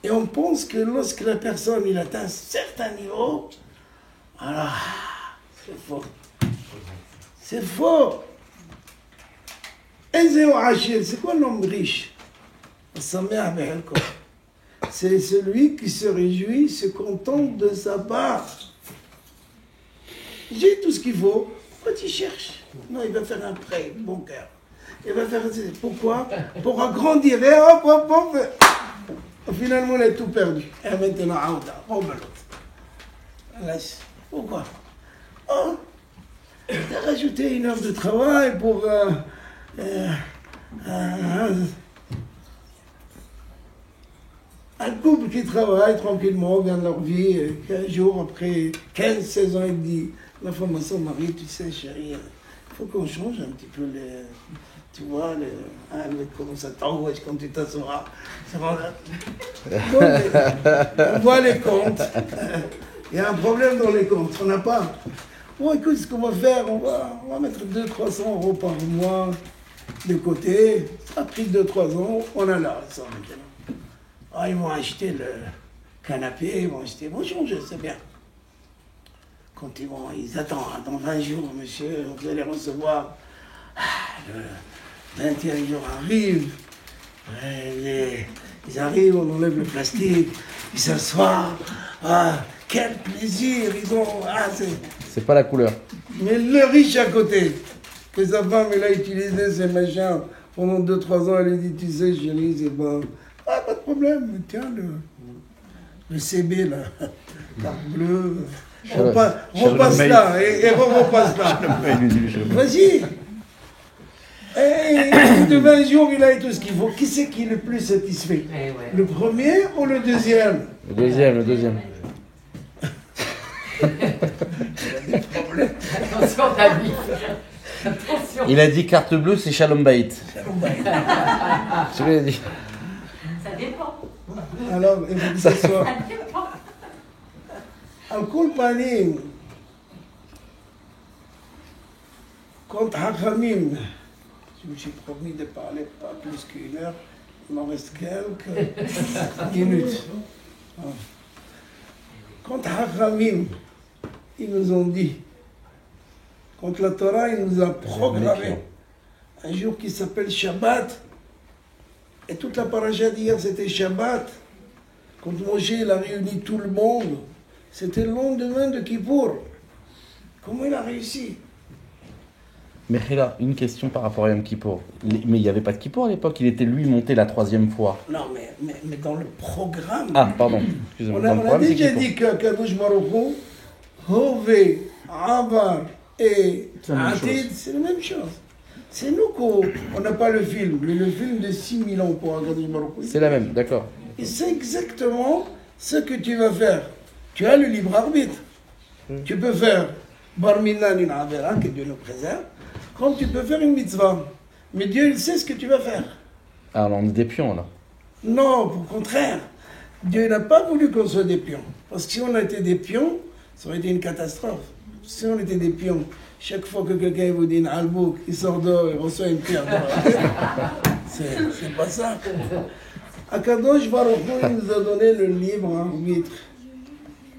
Et on pense que lorsque la personne il atteint un certain niveau, alors, c'est faux. C'est faux. C'est quoi l'homme riche? C'est celui qui se réjouit, se contente de sa part. J'ai tout ce qu'il faut. Pourquoi tu cherches? Non, il va faire un prêt, bon cœur. Il va faire... Pourquoi? Pour agrandir. Et hop, hop, hop. Finalement, il a tout perdu. Et maintenant, pourquoi? Oh, tu as rajouté 1 heure de travail pour... un couple qui travaille tranquillement, gagne leur vie, 15 jours après, 15, 16 ans, il dit, la femme à son mari, tu sais chérie, il faut qu'on change un petit peu les... Tu vois, comment ça t'envoie quand tu t'assoiras. On voit les comptes. Il y a un problème dans les comptes, on n'a pas. Bon, écoute, ce qu'on va faire, on va mettre 200-300 euros par mois de côté. Ça a pris 2-3 ans, on a là, ça maintenant. Ah, ils vont acheter le canapé, ils vont changer, c'est bien. Quand ils attendent, dans 20 jours, monsieur, vous allez recevoir. Le 21 jour arrive, ils arrivent, on enlève le plastique, ils s'assoient. Ah, quel plaisir, ils ont. Ah, c'est pas la couleur. Mais le riche à côté, que sa femme, elle a utilisé ces machins pendant 2-3 ans, elle lui dit, tu sais, chérie, c'est bon. Ah, pas de problème, tiens, le CB, là, carte bleue. Repasse là, et repasse là. Vas-y. Et de 20 jours, il a tout ce qu'il faut. Qui c'est qui est le plus satisfait? Le premier ou le deuxième? Le deuxième. Attention, David. Attention. Il a dit carte bleue, c'est Shalom Bait. Je lui ai dit. Ça dépend. Alors, il faut que ça soit. Ça dépend. Al-Kul Panim, contre Hachamim, je me suis promis de parler pas plus qu'1 heure, il m'en reste quelques minutes. Contre Hachamim, ils nous ont dit, contre la Torah, il nous a programmé un jour qui s'appelle Shabbat, et toute la paracha d'hier c'était Shabbat. Quand Moshe il a réuni tout le monde, c'était le lendemain de Kippour. Comment il a réussi? Mais là, une question par rapport à Yom Kippour. Mais il n'y avait pas de Kippour à l'époque, il était lui monté la 3e fois. Non, mais dans le programme. Ah, pardon, excusez-moi. On a déjà dit que Kadosh Baruch Hu, Hove, Avar et Atid, c'est la même chose. C'est nous qu'on n'a pas le film, mais le film de 6000 ans pour Kadosh Baruch Hu. C'est la même, d'accord. Et c'est exactement ce que tu vas faire. Tu as le libre arbitre. Tu peux faire Bar Minan une Avera, que Dieu nous préserve, comme tu peux faire une mitzvah. Mais Dieu, il sait ce que tu vas faire. Ah, alors on est des pions, là. Non, au contraire. Dieu n'a pas voulu qu'on soit des pions. Parce que si on était des pions, ça aurait été une catastrophe. Si on était des pions, chaque fois que quelqu'un vous dit une albouk, il sort dehors, il reçoit une pierre dans la tête. C'est pas ça. Akadosh Baruch Hu, il nous a donné le libre arbitre.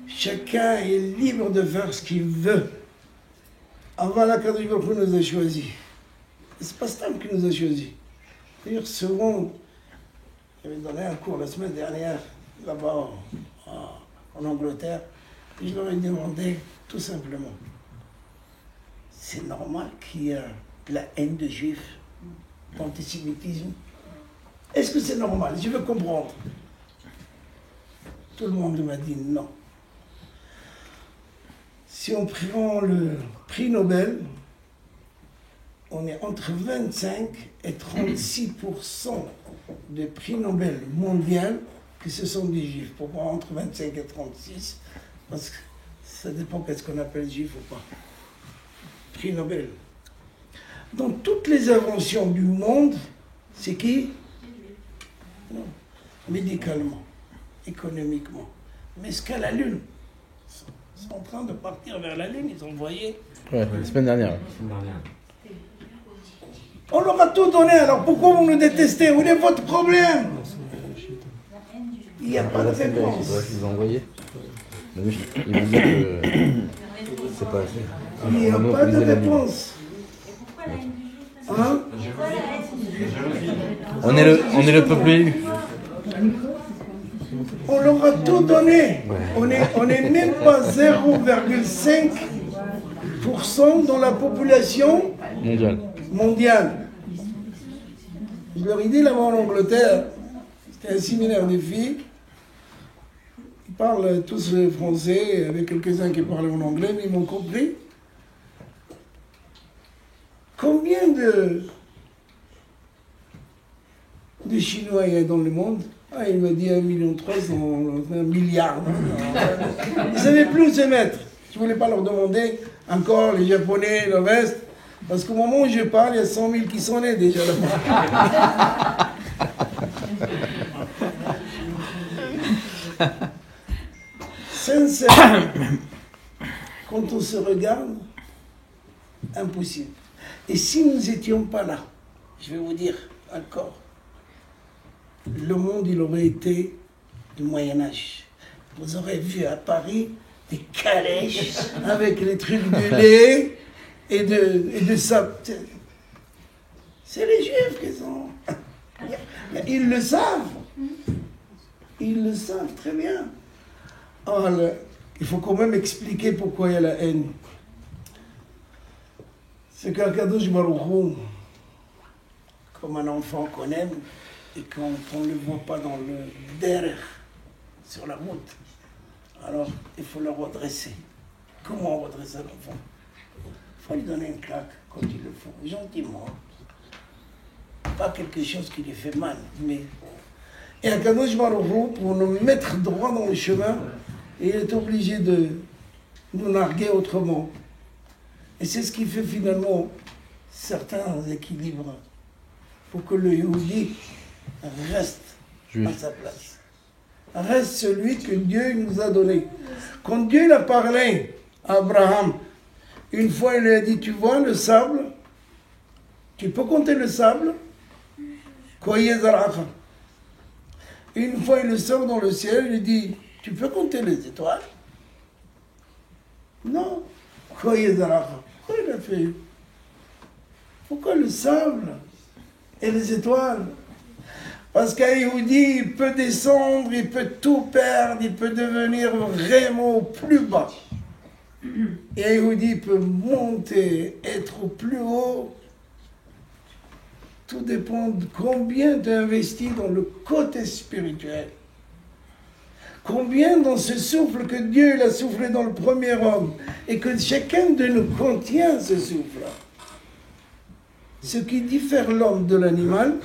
Chacun est libre de faire ce qu'il veut. Avant, Akadosh Baruch Hu nous a choisis. C'est pas Stam qui nous a choisis. D'ailleurs, souvent, j'avais donné un cours la semaine dernière, là-bas en Angleterre, et je leur ai demandé tout simplement, c'est normal qu'il y ait de la haine de juifs, d'antisémitisme? Est-ce que c'est normal? Je veux comprendre. Tout le monde m'a dit non. Si on prend le prix Nobel, on est entre 25 et 36% des prix Nobel mondiaux que ce sont des juifs. Pourquoi entre 25 et 36? Parce que Ça dépend qu'est-ce qu'on appelle juif ou pas. Prix Nobel. Dans toutes les inventions du monde, c'est qui? Non. Médicalement, économiquement. Mais est-ce qu'à la Lune? Ils sont en train de partir vers la Lune, ils ont envoyé. Ouais, la semaine dernière. On leur a tout donné, alors pourquoi vous nous détestez? Où est votre problème? Il n'y a pas de réponse. Je vous ai envoyé. Ils vont dire que c'est pas assez. Il n'y a pas de réponse. Hein? On est le peuple élu. On leur a tout donné. On est même pas 0,5% dans la population mondiale. Je leur ai dit là-bas en Angleterre, c'était un séminaire de filles. Ils parlent tous français, avec quelques-uns qui parlaient en anglais, mais ils m'ont compris. Combien de Chinois il y a dans le monde? Ah, il m'a dit 1,3 million, 1 milliard. Ils ne savaient plus où se mettre. Je ne voulais pas leur demander encore les Japonais, le reste, parce qu'au moment où je parle, il y a 100 000 qui sont nés déjà là-bas. Sincèrement, quand on se regarde, impossible. Et si nous n'étions pas là, je vais vous dire encore, le monde, il aurait été du Moyen-Âge. Vous aurez vu à Paris des calèches avec les trucs de lait et de sable. C'est les Juifs qui sont... Ils le savent. Ils le savent très bien. Alors, il faut quand même expliquer pourquoi il y a la haine. C'est qu'Akadosh Baruch Hu, comme un enfant qu'on aime, et qu'on ne le voit pas dans le derrière, sur la route, alors il faut le redresser. Comment redresser l'enfant? Il faut lui donner une claque quand il le faut, gentiment. Pas quelque chose qui lui fait mal, mais... Et Akadosh Baruch Hu, pour nous mettre droit dans le chemin, il est obligé de nous narguer autrement. Et c'est ce qui fait finalement certains équilibres pour que le Yehudi reste à sa place. Reste celui que Dieu nous a donné. Quand Dieu il a parlé à Abraham, une fois il lui a dit, tu vois le sable, tu peux compter le sable? Une fois il le sort dans le ciel, il lui dit, tu peux compter les étoiles? Non. Pourquoi il a fait? Pourquoi le sable et les étoiles? Parce qu'un Yehudi, il peut descendre, il peut tout perdre, il peut devenir vraiment au plus bas. Et un Yehudi peut monter, être au plus haut. Tout dépend de combien tu investis dans le côté spirituel. Combien dans ce souffle que Dieu il a soufflé dans le premier homme et que chacun de nous contient ce souffle. Ce qui diffère l'homme de l'animal,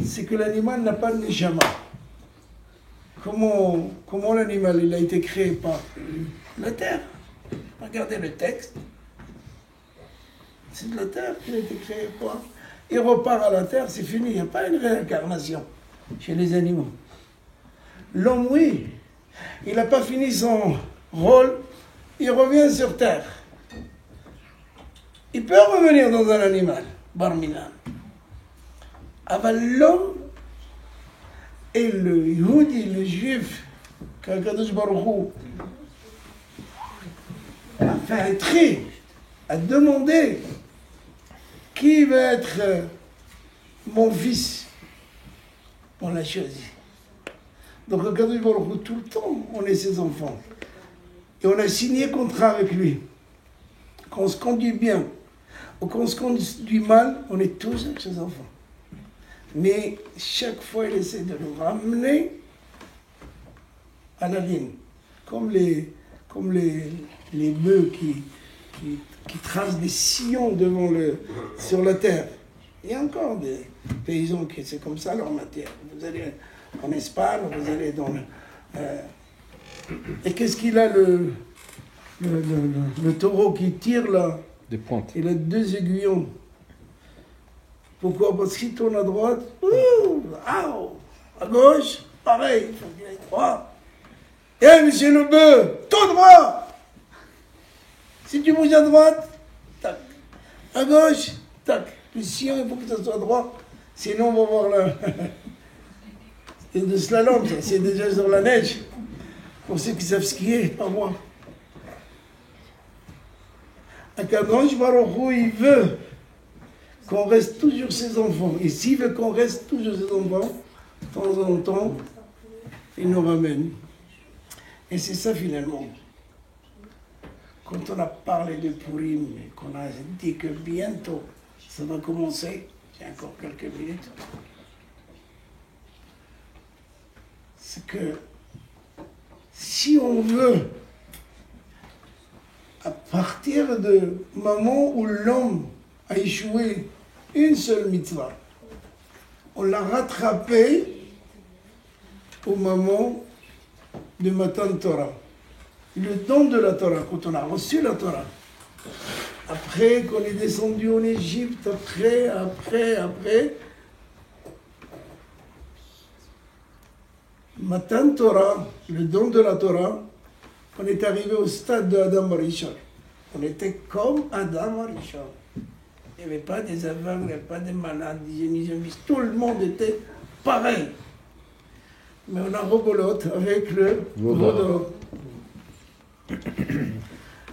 c'est que l'animal n'a pas de neshama. Comment l'animal il a été créé par la terre? Regardez le texte. C'est de la terre qu'il a été créé par. Il repart à la terre, c'est fini. Il n'y a pas une réincarnation chez les animaux. L'homme, oui, il n'a pas fini son rôle, il revient sur terre. Il peut revenir dans un animal, barminam. Aval l'homme et le Yehudi, le juif, qu'Akadosh Baruch Hu a fait un tri, a demandé qui va être mon fils. On l'a choisi. Donc, Akadosh Baruch Hu, tout le temps, on est ses enfants. Et on a signé contrat avec lui. Quand on se conduit bien, ou quand on se conduit mal, on est tous ses enfants. Mais chaque fois, il essaie de nous ramener à la ligne. Comme les bœufs qui tracent des sillons sur la terre. Il y a encore des paysans qui c'est comme ça leur matière. Vous allez en Espagne, vous allez dans le... Et qu'est-ce qu'il a le taureau qui tire là, Des pointes. il a 2 aiguillons. Pourquoi? Parce qu'il tourne à droite, à gauche, pareil, il faut qu'il aille droit. Eh, monsieur le bœuf, tout droit! Si tu bouges à droite, tac. À gauche, tac. Le sillon, il faut que ça soit droit. Sinon, on va voir là. C'est de slalom, ça. C'est déjà sur la neige. Pour ceux qui savent skier, pas moi. Akadosh Baruch Hu, il veut qu'on reste toujours ses enfants. Et s'il veut qu'on reste toujours ses enfants, de temps en temps, il nous ramène. Et c'est ça finalement. Quand on a parlé de Purim, et qu'on a dit que bientôt ça va commencer, j'ai encore quelques minutes, c'est que si on veut, à partir du moment où l'homme a échoué une seule mitzvah, on l'a rattrapé au moment de Matan Torah. Le don de la Torah, quand on a reçu la Torah, après qu'on est descendu en Égypte, après, Matan Torah, le don de la Torah, on est arrivé au stade de Adam Arishon. On était comme Adam Arishon. Il n'y avait pas des aveugles, il n'y avait pas des malades, des hygiénistes, tout le monde était pareil. Mais on a rebolote avec le Vaudor.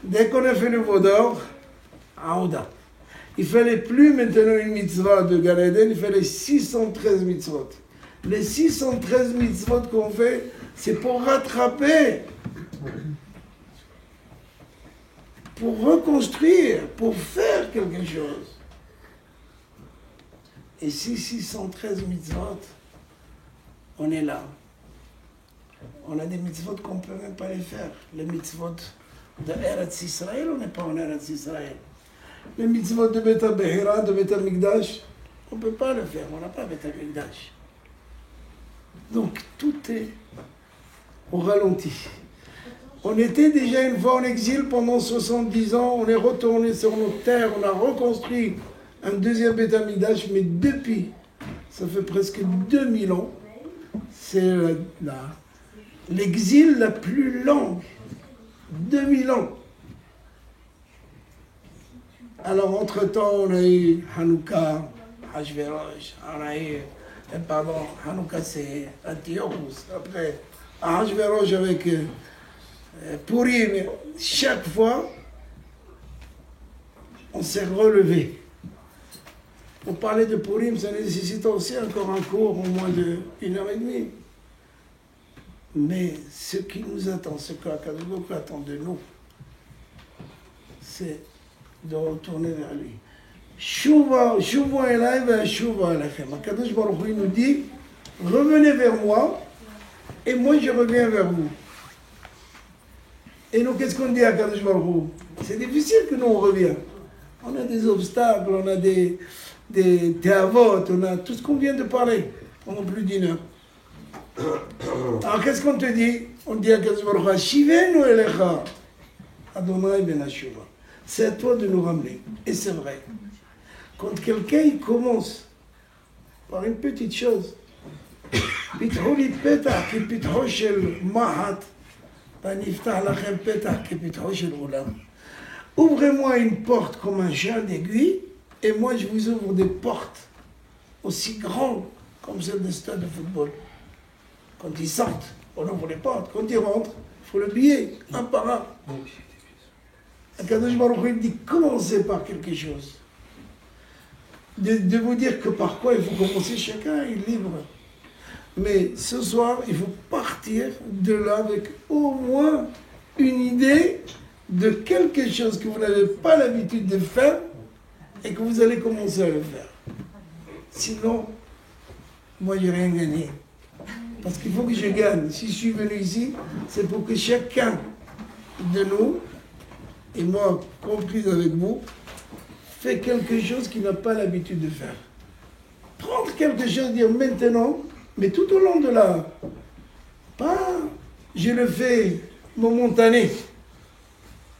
Dès qu'on a fait le Vaudor, Aouda. Il fallait plus maintenant une mitzvah de Gan Eden, il fallait 613 mitzvot. Les 613 mitzvot qu'on fait, c'est pour rattraper, pour reconstruire, pour faire quelque chose. Et si 613 mitzvot, on est là. On a des mitzvot qu'on ne peut même pas les faire. Les mitzvot de Eretz Israël, on n'est pas en Eretz Israël. Les mitzvot de Beth Behira, de Beth Mikdash, on ne peut pas le faire, on n'a pas Beth Mikdash. Donc tout est au ralenti. On était déjà une fois en exil pendant 70 ans, on est retourné sur notre terre, on a reconstruit un deuxième Beth Mikdash, mais depuis, ça fait presque 2000 ans, c'est l'exil la plus longue. 2000 ans. Alors, entre-temps, on a eu Hanouka, Hashverosh, on a eu, Hanouka c'est Antiochus, après Hashverosh avec Purim. Chaque fois, on s'est relevé. Pour parler de Purim, ça nécessite aussi encore un cours, au moins de 1h30. Mais ce qui nous attend, ce qu'Akadosh Baruch Hu attend de nous, c'est de retourner vers lui. Shuva elai ve'ashuva elechem. Akadosh Baruch Hu nous dit, revenez vers moi, et moi je reviens vers vous. Et nous, qu'est-ce qu'on dit à Akadosh Baruch Hu? C'est difficile que nous on revienne. On a des obstacles, on a des théavotes, on a tout ce qu'on vient de parler pendant plus d'une heure. Alors qu'est-ce qu'on te dit? On dit à Akadosh Baruch Hu, Shivenu elecha, Adonai ben Hashuva. C'est à toi de nous ramener. Et c'est vrai. Quand quelqu'un il commence par une petite chose, pitro li petach ki pitro shel mahat, vaniftach lachem petach ki pitro shel olam. Ouvrez-moi une porte comme un chien d'aiguille, et moi je vous ouvre des portes aussi grandes comme celles des stades de football. Quand ils sortent, on ouvre les portes. Quand ils rentrent, il faut le billet, un par un. Akadosh Baruch Hu dit, commencez par quelque chose. De vous dire que par quoi il faut commencer, chacun est libre. Mais ce soir, il faut partir de là avec au moins une idée de quelque chose que vous n'avez pas l'habitude de faire et que vous allez commencer à le faire. Sinon, moi, je n'ai rien gagné. Parce qu'il faut que je gagne. Si je suis venu ici, c'est pour que chacun de nous, et moi compris avec vous, fait quelque chose qu'il n'a pas l'habitude de faire. Prendre quelque chose, dire maintenant, mais tout au long de la... Pas, je le fais momentané.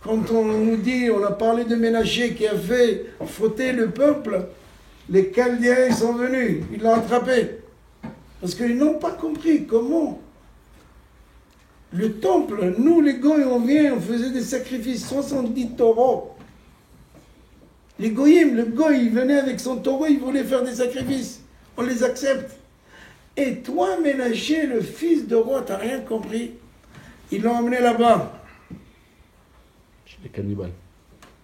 Quand on nous dit, on a parlé de Ménaché qui a fait fauter le peuple, les Chaldéens ils sont venus, ils l'ont attrapé. Parce qu'ils n'ont pas compris comment. Le temple, nous les Goïs, on vient, on faisait des sacrifices, 70 taureaux. Les Goïm, le Goï, il venait avec son taureau, il voulait faire des sacrifices. On les accepte. Et toi, Ménaché, le fils de roi, t'as rien compris. Ils l'ont emmené là-bas. Chez les cannibales.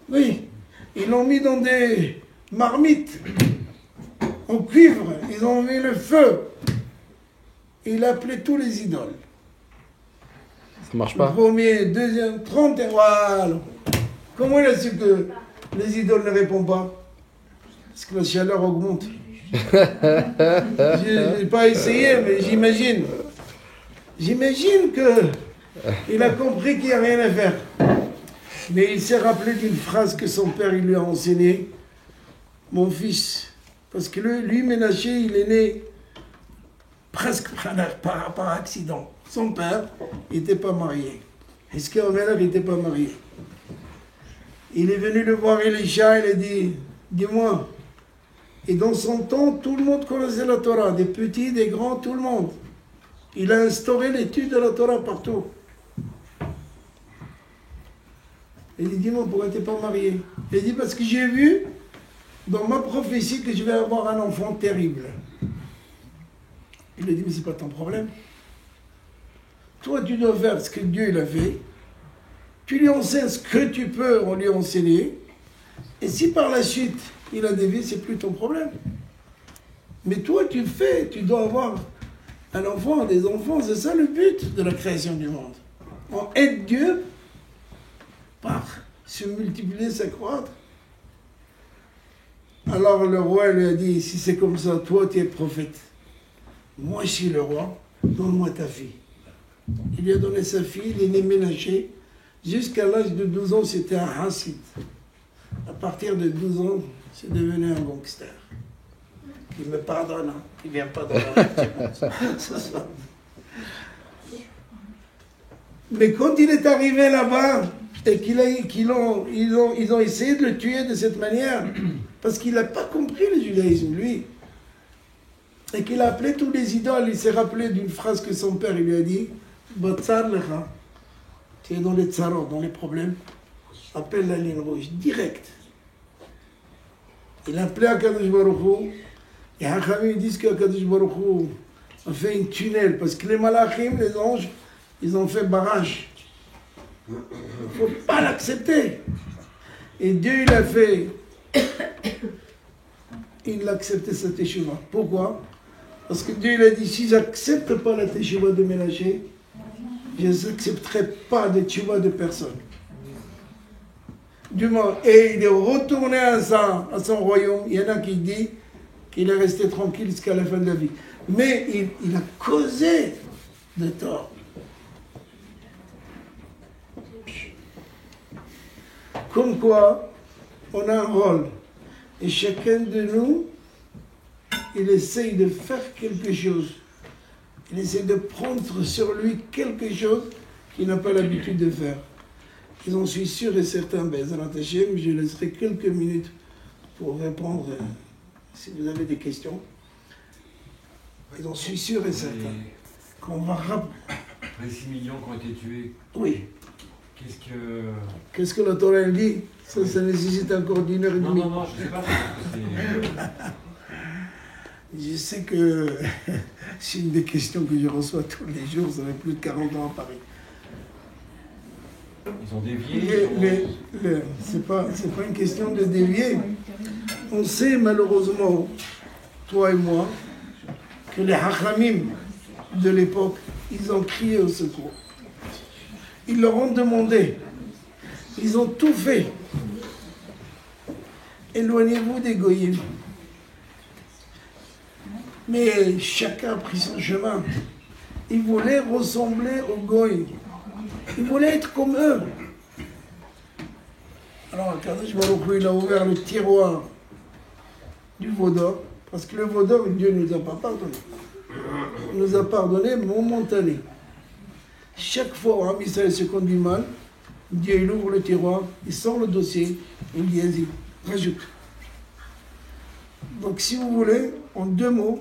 Oui, ils l'ont mis dans des marmites en cuivre, ils ont mis le feu. Il appelait tous les idoles. Ça marche pas. Le premier, deuxième, 30 et voilà. Comment il a su que les idoles ne répondent pas? Parce que la chaleur augmente. Je n'ai pas essayé, mais j'imagine. J'imagine qu'il a compris qu'il n'y a rien à faire. Mais il s'est rappelé d'une phrase que son père il lui a enseignée. Mon fils, parce que lui, Ménaché, il est né presque par accident. Son père n'était pas marié. Hizkia Omer n'était pas marié. Il est venu le voir Elisha, il a dit, dis-moi. Et dans son temps, tout le monde connaissait la Torah, des petits, des grands, tout le monde. Il a instauré l'étude de la Torah partout. Il dit, dis-moi, pourquoi tu n'es pas marié? Il dit, parce que j'ai vu dans ma prophétie que je vais avoir un enfant terrible. Il lui a dit, mais c'est pas ton problème. Toi, tu dois faire ce que Dieu il a fait. Tu lui enseignes ce que tu peux en lui enseigner. Et si par la suite, il a dévié, c'est plus ton problème. Mais toi, tu dois avoir un enfant, des enfants. C'est ça le but de la création du monde. On aide Dieu par se multiplier, s'accroître. Alors le roi lui a dit, si c'est comme ça, toi tu es prophète. Moi je suis le roi, donne-moi ta fille. Il lui a donné sa fille, il est né Ménaché. Jusqu'à l'âge de 12 ans, c'était un hassid. À partir de 12 ans, c'est devenu un gangster. Il me pardonne, hein. Il ne vient pas dans la Mais quand il est arrivé là-bas, et ils ont essayé de le tuer de cette manière, parce qu'il n'a pas compris le judaïsme, lui. Et qu'il a appelé tous les idoles, il s'est rappelé d'une phrase que son père il lui a dit, Batsar lecha, tu es dans les tsarot, dans les problèmes, appelle la ligne rouge, direct. Il a appelé Akadosh Baruch Hu, et Hachamim disent qu'Akadosh Baruch Hu a fait un tunnel, parce que les malachim, les anges, ils ont fait barrage. Il ne faut pas l'accepter. Et Dieu, il a fait. Il a accepté sa teshuva. Pourquoi? Parce que Dieu, il a dit, si je n'accepte pas la teshuva de Ménaché, je n'accepterai pas de teshuva de personne. Du moins, et il est retourné à son royaume. Il y en a qui disent qu'il est resté tranquille jusqu'à la fin de la vie. Mais il a causé de tort. Comme quoi, on a un rôle. Et chacun de nous, il essaye de faire quelque chose. Il essaie de prendre sur lui quelque chose qu'il n'a pas l'habitude de faire. Et j'en suis sûr et certain, Bezrat Hashem, je laisserai quelques minutes pour répondre si vous avez des questions. Et j'en suis sûr et certain qu'on va rappeler. Les 6 millions qui ont été tués. Oui. Qu'est-ce que la Torah elle dit? Ça nécessite encore d'une heure et demie. Non, je ne sais pas. Je sais que c'est une des questions que je reçois tous les jours. Ça fait plus de 40 ans à Paris. Ils ont dévié. C'est pas une question de dévier. On sait malheureusement, toi et moi, que les hachamim de l'époque, ils ont crié au secours. Ils leur ont demandé. Ils ont tout fait. Éloignez-vous des goyim. Mais chacun a pris son chemin. Il voulait ressembler aux goyim. Il voulait être comme eux. Alors, Kadosh Baruch Hu, il a ouvert le tiroir du Vaudor, parce que le Vaudor, Dieu ne nous a pas pardonné. Il nous a pardonné momentané. Chaque fois où un Israël se conduit mal, Dieu, il ouvre le tiroir, il sort le dossier, il dit, vas-y, rajoute. Donc, si vous voulez, en 2 mots,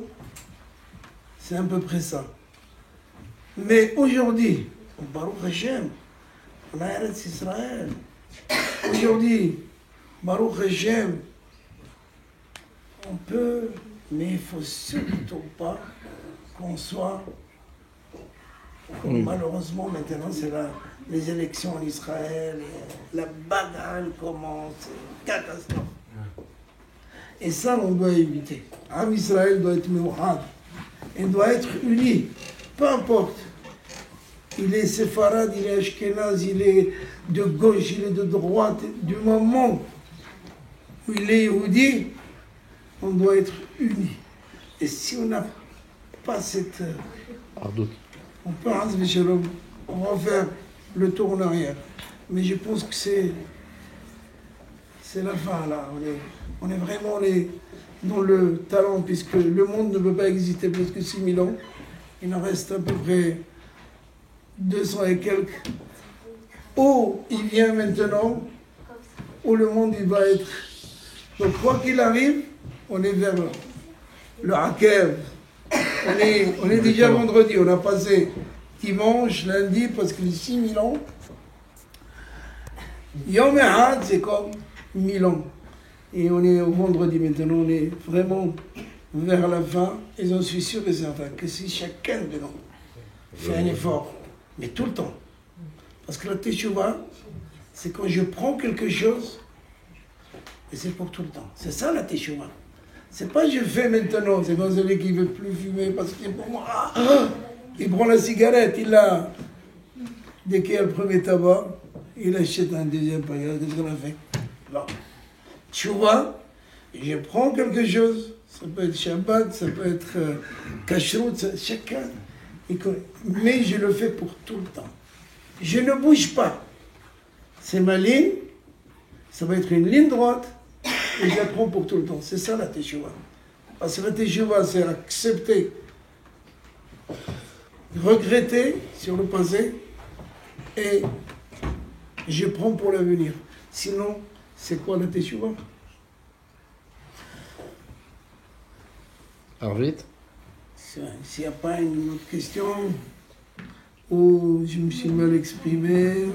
c'est à peu près ça. Mais aujourd'hui, Baruch Hashem, on a Eretz Israël. Aujourd'hui, Baruch Hashem, on peut, mais il ne faut surtout pas qu'on soit, malheureusement maintenant c'est les élections en Israël, et la bagarre commence, catastrophe. Et ça on doit éviter. Am Israël doit être mouhad, il doit être uni, peu importe. Il est séfarade, il est ashkénaze, il est de gauche, il est de droite, du moment où il est yéhoudi, on doit être unis. Et si on n'a pas cette... on peut, on va faire le tour en arrière. Mais je pense que c'est la fin, là. On est vraiment dans le talent, puisque le monde ne peut pas exister plus que 6000 ans. Il en reste à peu près 200 et quelques. Où il vient maintenant, où le monde il va être. Donc quoi qu'il arrive, on est vers le Hakev. On est déjà vendredi, on a passé dimanche, lundi, parce que les 6000 ans, Yom Ehad, c'est comme 1000 ans. Et on est au vendredi maintenant, on est vraiment vers la fin, et j'en suis sûr et certain que si chacun de nous fait un effort, mais tout le temps, parce que la teshuva, c'est quand je prends quelque chose, et c'est pour tout le temps. C'est ça la teshuva. C'est pas je fais maintenant, c'est comme celui qui ne veut plus fumer parce qu'il est pour moi. Il prend la cigarette, dès qu'il y a le premier tabac, il achète un deuxième paquet. Qu'est-ce qu'on a fait? Non. Teshuva, je prends quelque chose, ça peut être Shabbat, ça peut être Kashrut, chacun. Mais je le fais pour tout le temps. Je ne bouge pas. C'est ma ligne, ça va être une ligne droite, et je la prends pour tout le temps. C'est ça la teshuva. Parce que la teshuva, c'est accepter, regretter sur le passé, et je prends pour l'avenir. Sinon, c'est quoi la teshuva? Arvit? S'il n'y a pas une autre question, ou je me suis mal exprimé.